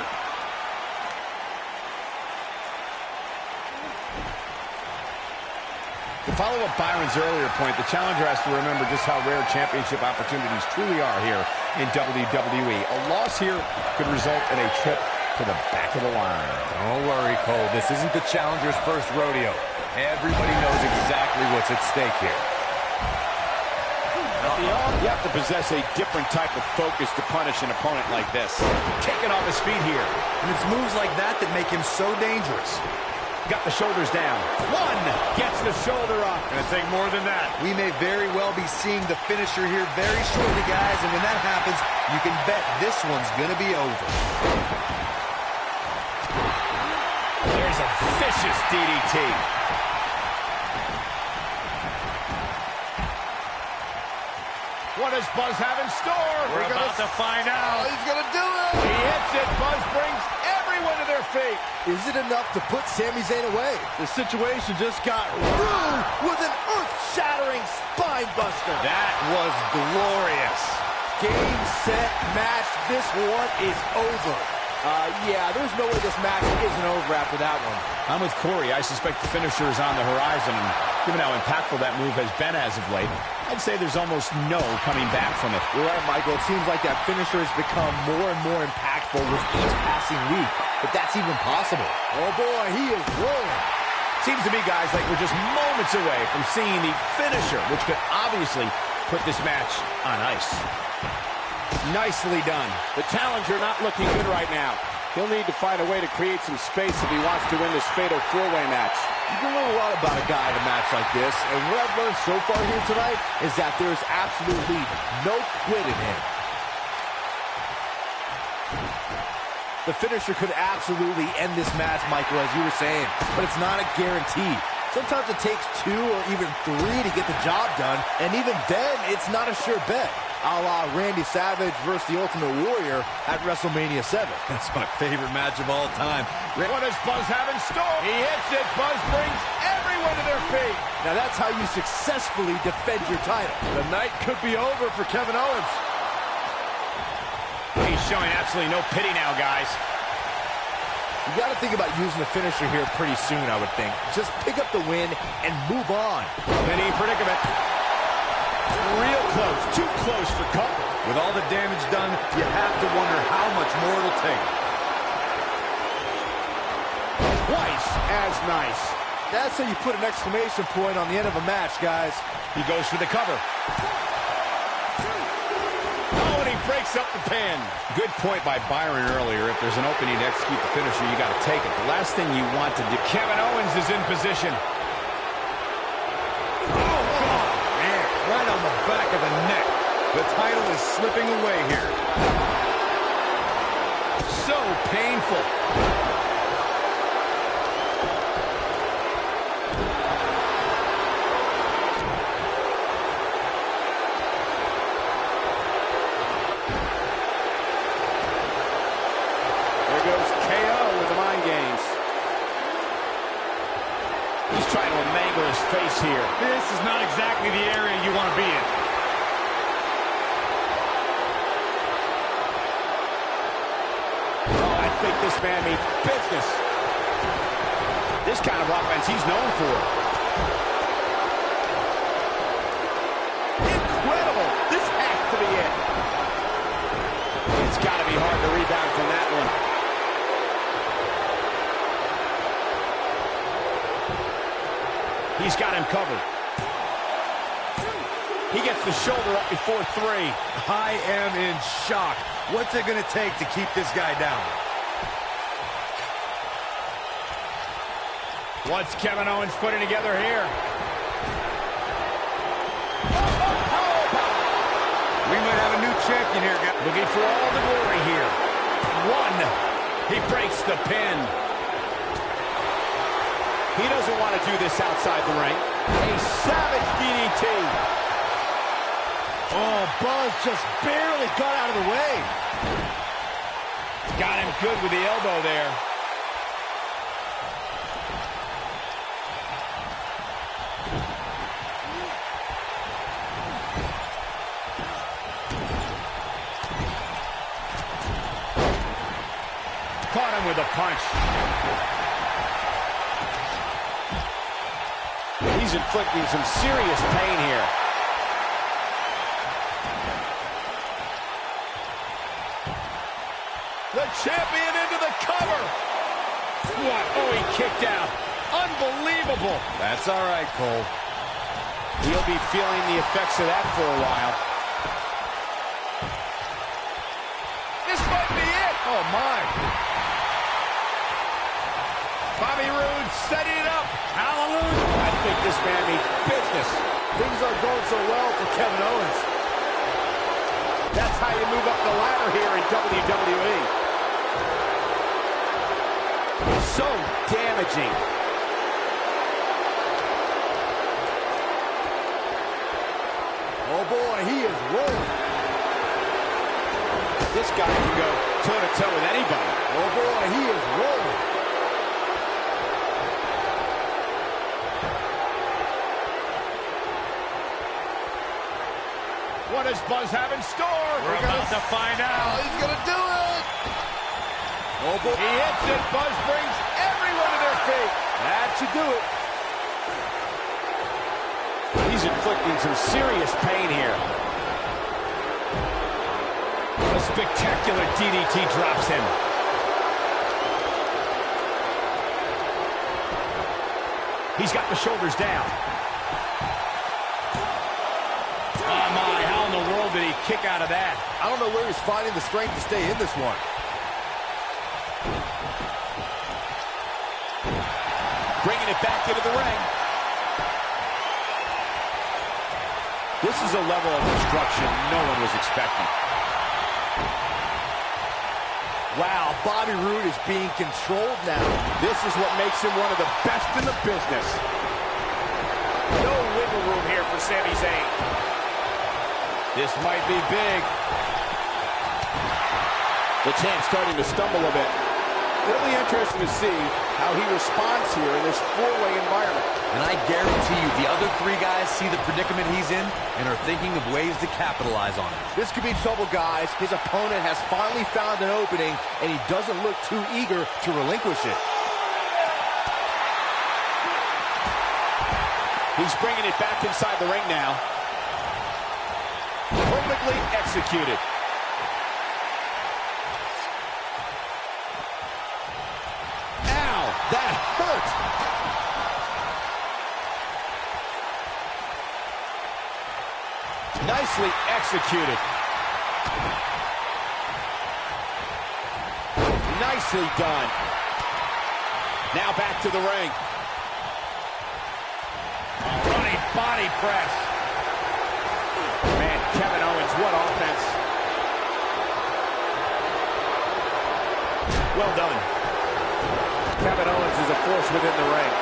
To follow up Byron's earlier point, the challenger has to remember just how rare championship opportunities truly are here in WWE. A loss here could result in a trip to the back of the line. Don't worry, Cole. This isn't the challenger's first rodeo. Everybody knows exactly what's at stake here. You have to possess a different type of focus to punish an opponent like this. Taken off his feet here. And it's moves like that that make him so dangerous. Got the shoulders down. One gets the shoulder up. Gonna take more than that. We may very well be seeing the finisher here very shortly, guys, and when that happens, you can bet this one's gonna be over. There's a vicious DDT. What does Buzz have in store? We're about to find out. Oh, he's gonna do it. He hits it. Buzz brings everyone to their feet. Is it enough to put Sami Zayn away? The situation just got rude with an earth-shattering spine buster. That was glorious. Game, set, match. This one is over. Yeah, there's no way this match isn't over after that one. I'm with Corey. I suspect the finisher is on the horizon, and given how impactful that move has been as of late, I'd say there's almost no coming back from it. You're right, Michael. It seems like that finisher has become more and more impactful with each passing week, but that's even possible. Oh boy, he is rolling. Seems to me, guys, like we're just moments away from seeing the finisher, which could obviously put this match on ice. Nicely done. The challenger not looking good right now. He'll need to find a way to create some space if he wants to win this fatal four-way match. You can learn a lot about a guy in a match like this, and what I've learned so far here tonight is that there's absolutely no quit in him. The finisher could absolutely end this match, Michael, as you were saying, but it's not a guarantee. Sometimes it takes 2 or even 3 to get the job done, and even then, it's not a sure bet. A la Randy Savage versus the Ultimate Warrior at WrestleMania 7. That's my favorite match of all time. What does Buzz have in store? He hits it. Buzz brings everyone to their feet. Now that's how you successfully defend your title. The night could be over for Kevin Owens. He's showing absolutely no pity now, guys. You got to think about using the finisher here pretty soon, I would think. Just pick up the win and move on. Pinning predicament. Real close. Too close for cover. With all the damage done, you have to wonder how much more it'll take. Twice as nice. That's how you put an exclamation point on the end of a match, guys. He goes for the cover. Oh, and he breaks up the pin. Good point by Byron earlier. If there's an opening to execute the finisher, you got to take it. The last thing you want to do. Kevin Owens is in position. Oh, God. Man, right on the back of the neck. The title is slipping away here. So painful. Face here. This is not exactly the area you want to be in. Oh, I think this man means business. This kind of offense he's known for. Incredible. This has to be it. It's got to be hard to rebound from that one. He's got him covered. He gets the shoulder up before 3. I am in shock. What's it going to take to keep this guy down? What's Kevin Owens putting together here? We might have a new champion here, guys. Looking for all the glory here. 1. He breaks the pin. He doesn't want to do this outside the ring. A savage DDT. Oh, Buzz just barely got out of the way. Got him good with the elbow there. Caught him with a punch. He's inflicting some serious pain here. The champion into the cover. What? Oh, he kicked out. Unbelievable. That's all right, Cole. He'll be feeling the effects of that for a while. This might be it. Oh, my. Bobby Roode setting it up. Hallelujah. I think this man means business. Things aren't going so well for Kevin Owens. That's how you move up the ladder here in WWE. So damaging. Oh, boy, he is rolling. This guy can go toe-to-toe with anybody. Oh, boy, he is rolling. What does Buzz have in store? We're about to find out. He's going to do it. Oh, boy. He hits it. Buzz brings everyone to their feet. That should do it. He's inflicting some serious pain here. A spectacular DDT drops him. He's got the shoulders down. Oh, my. How in the world did he kick out of that? I don't know where he's finding the strength to stay in this one. Bringing it back into the ring. This is a level of destruction no one was expecting. Wow, Bobby Roode is being controlled now. This is what makes him one of the best in the business. No wiggle room here for Sami Zayn. This might be big. The champ's starting to stumble a bit. It'll be interesting to see how he responds here in this four-way environment. And I guarantee you the other three guys see the predicament he's in and are thinking of ways to capitalize on it. This could be trouble, guys. His opponent has finally found an opening, and he doesn't look too eager to relinquish it. He's bringing it back inside the ring now. Perfectly executed. Ow, that hurt. Nicely executed. Nicely done. Now back to the ring. Running body press. Man, Kevin Owens, what offense. Well done. Kevin Owens is a force within the ring.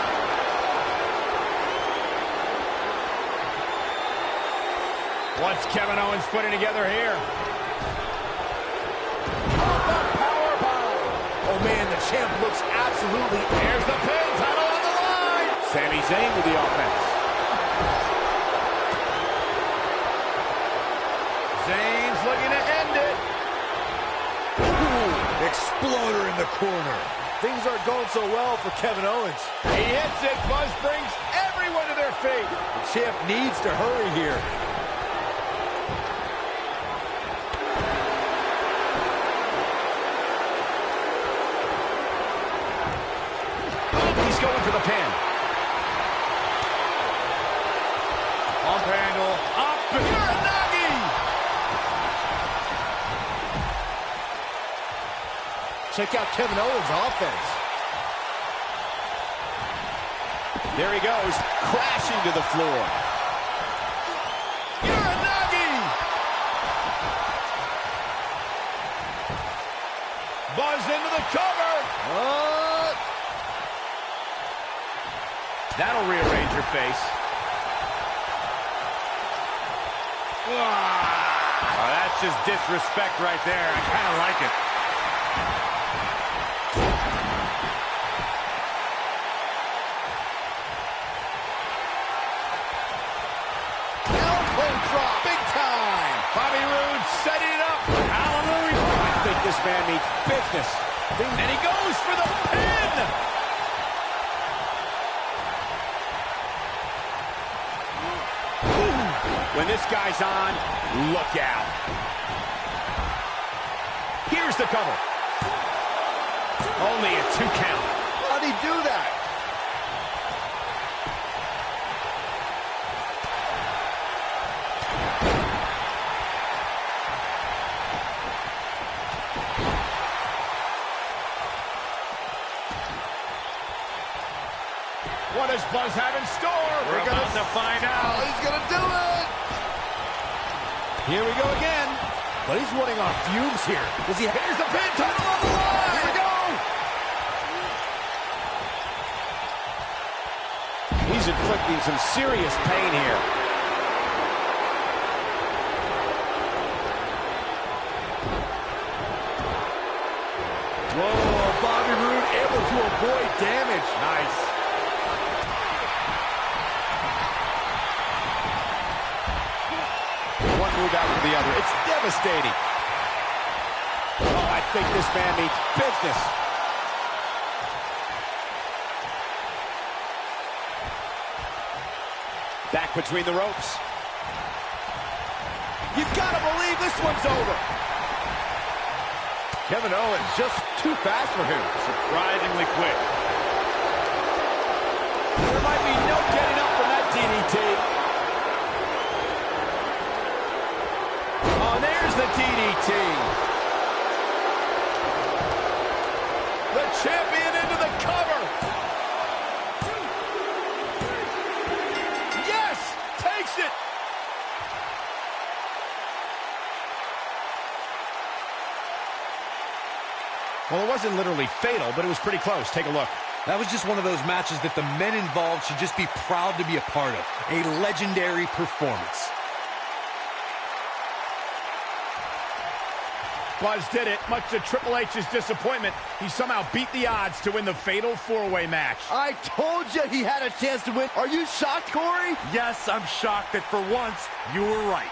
What's Kevin Owens putting together here? Oh, man, the champ looks absolutely... Here's the pin, title on the line. Sami Zayn with the offense. Zayn's looking to end it. Ooh, exploder in the corner. Things aren't going so well for Kevin Owens. He hits it. Buzz brings everyone to their feet. The champ needs to hurry here. He's going for the pin. Pump handle. Up and Uranagi. Check out Kevin Owens' offense. There he goes, crashing to the floor. Uranagi! Buzz into the cover. That'll rearrange your face. Oh, that's just disrespect right there. I kind of like it. Elbow drop, big time. Bobby Roode setting it up. Hallelujah. I think this man needs business. And he goes for the pin. When this guy's on, look out. Here's the cover. Only a 2 count. How'd he do that? What does Buzz have in store? We're about to find out. Oh, he's gonna do it. Here we go again. But he's running on fumes here. Does he? Here's the pin, title on the line. Here we go. He's inflicting some serious pain here. Whoa, Bobby Roode able to avoid damage. Nice. One move after the other. It's devastating. Oh, I think this man needs business. Back between the ropes. You've got to believe this one's over. Kevin Owens just too fast for him. Surprisingly quick. There might be no getting up from that DDT. Oh, there's the DDT. The champion into the cover. Yes, takes it. Well, it wasn't literally fatal, but it was pretty close. Take a look. That was just one of those matches that the men involved should just be proud to be a part of. A legendary performance. Buzz did it. Much to Triple H's disappointment, he somehow beat the odds to win the fatal four-way match. I told you he had a chance to win. Are you shocked, Corey? Yes, I'm shocked that for once, you were right.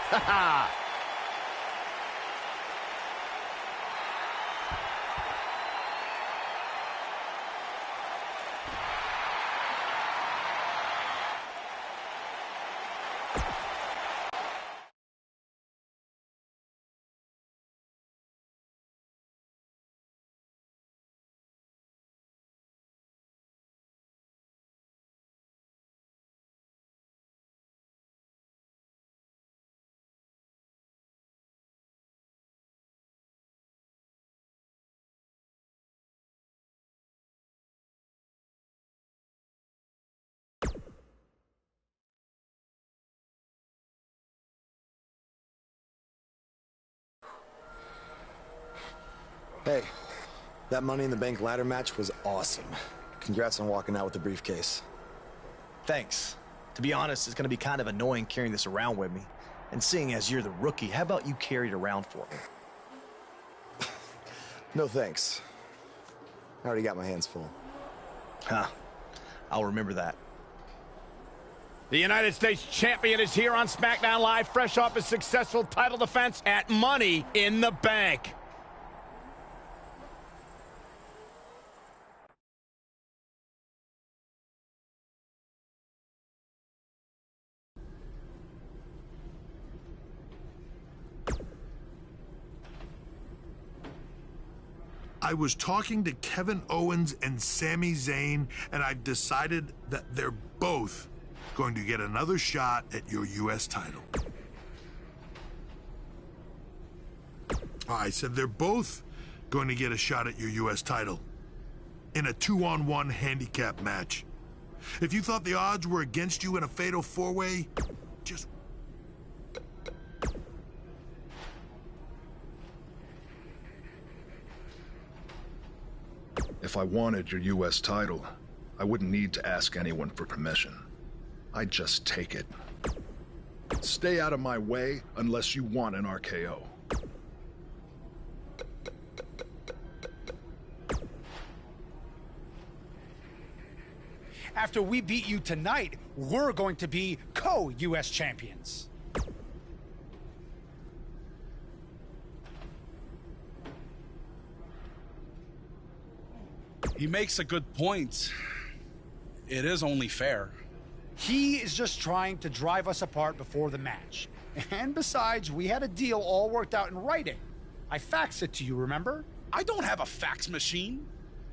Hey, that Money in the Bank ladder match was awesome. Congrats on walking out with the briefcase. Thanks. To be honest, it's going to be kind of annoying carrying this around with me. And seeing as you're the rookie, how about you carry it around for me? No thanks. I already got my hands full. Huh. I'll remember that. The United States champion is here on SmackDown Live, fresh off his successful title defense at Money in the Bank. I was talking to Kevin Owens and Sami Zayn, and I've decided that they're both going to get another shot at your U.S. title. I said they're both going to get a shot at your U.S. title in a 2-on-1 handicap match. If you thought the odds were against you in a fatal four-way, just... If I wanted your U.S. title, I wouldn't need to ask anyone for permission. I'd just take it. Stay out of my way unless you want an RKO. After we beat you tonight, we're going to be co-U.S. champions. He makes a good point. It is only fair. He is just trying to drive us apart before the match. And besides, we had a deal all worked out in writing. I faxed it to you, remember? I don't have a fax machine.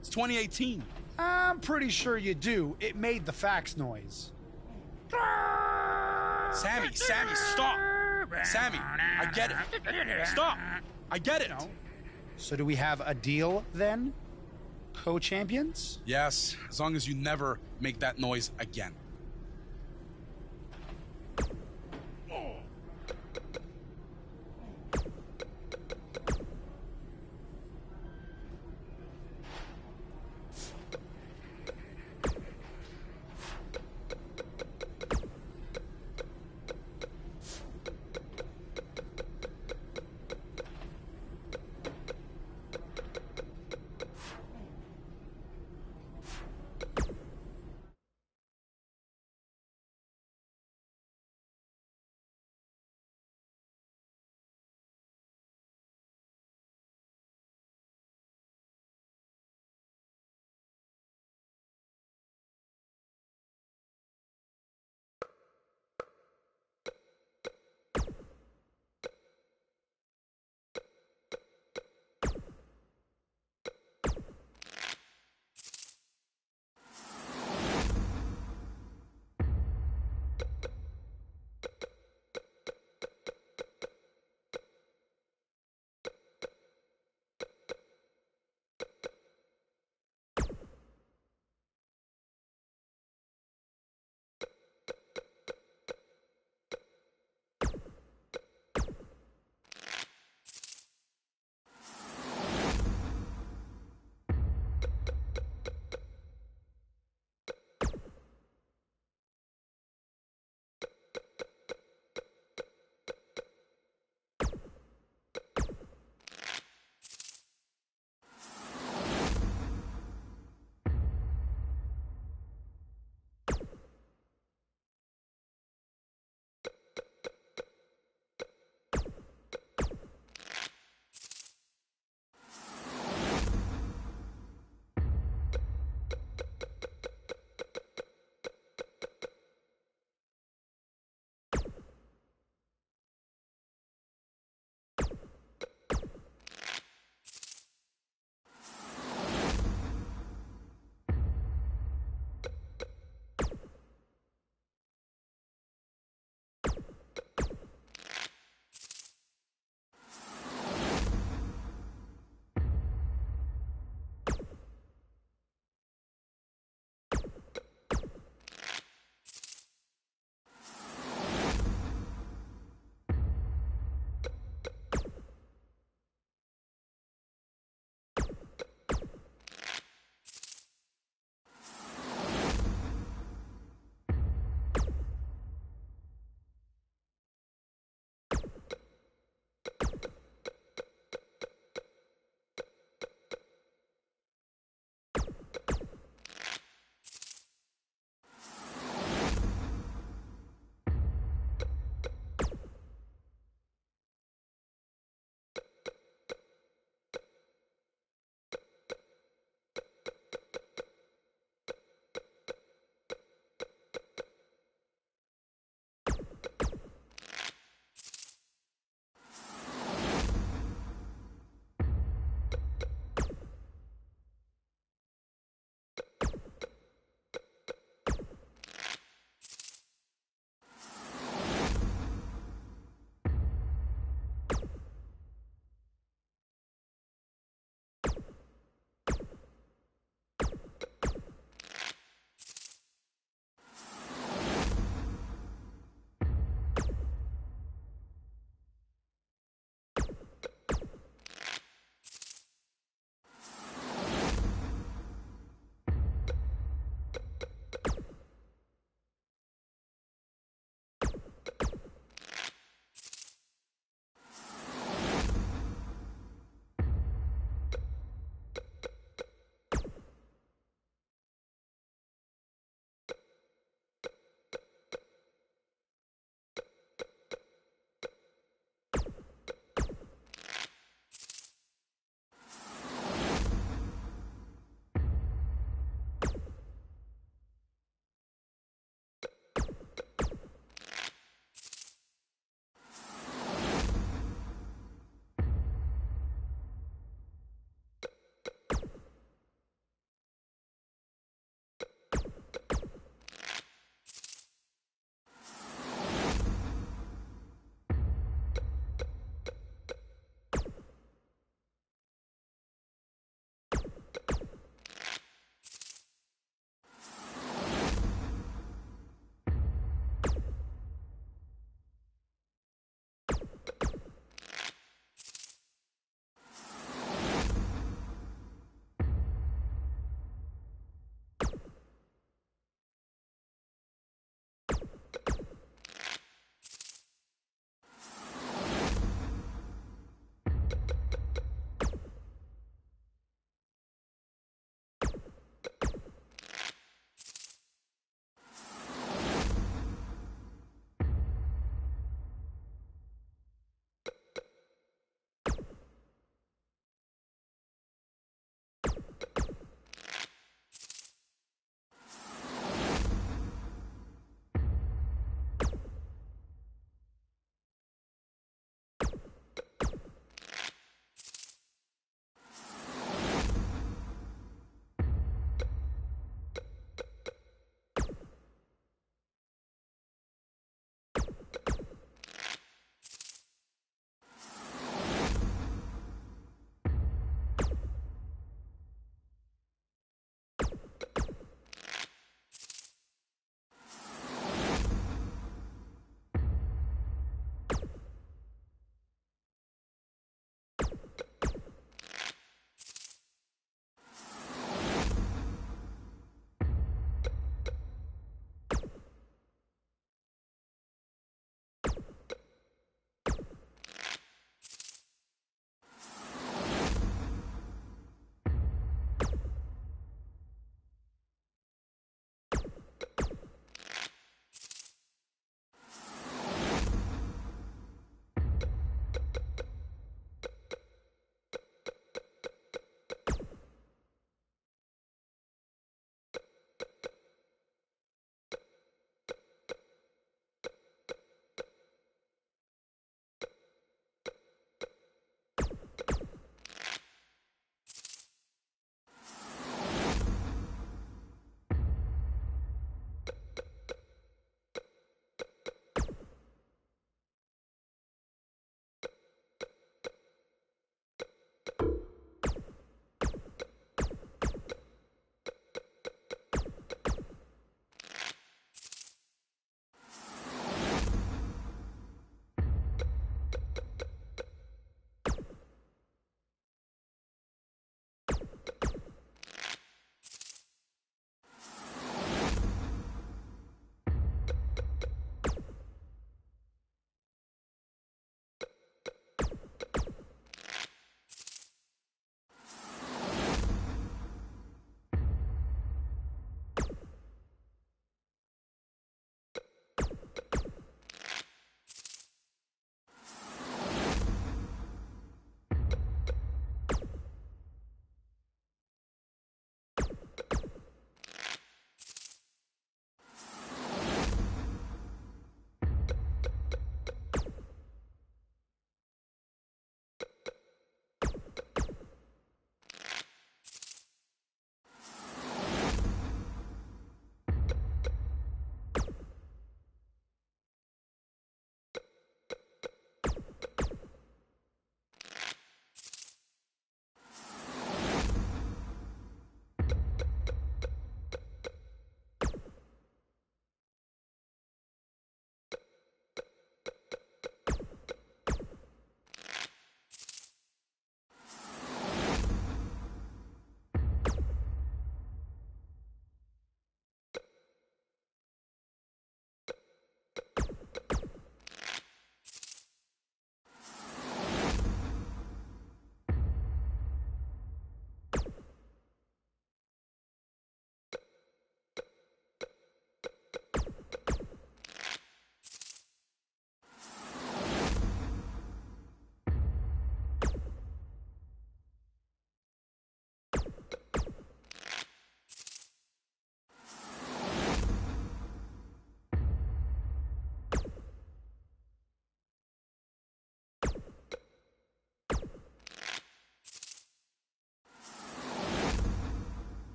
It's 2018. I'm pretty sure you do. It made the fax noise. Sammy, stop. Sammy, I get it. Stop. I get it. So do we have a deal then? Co-champions? Yes, as long as you never make that noise again.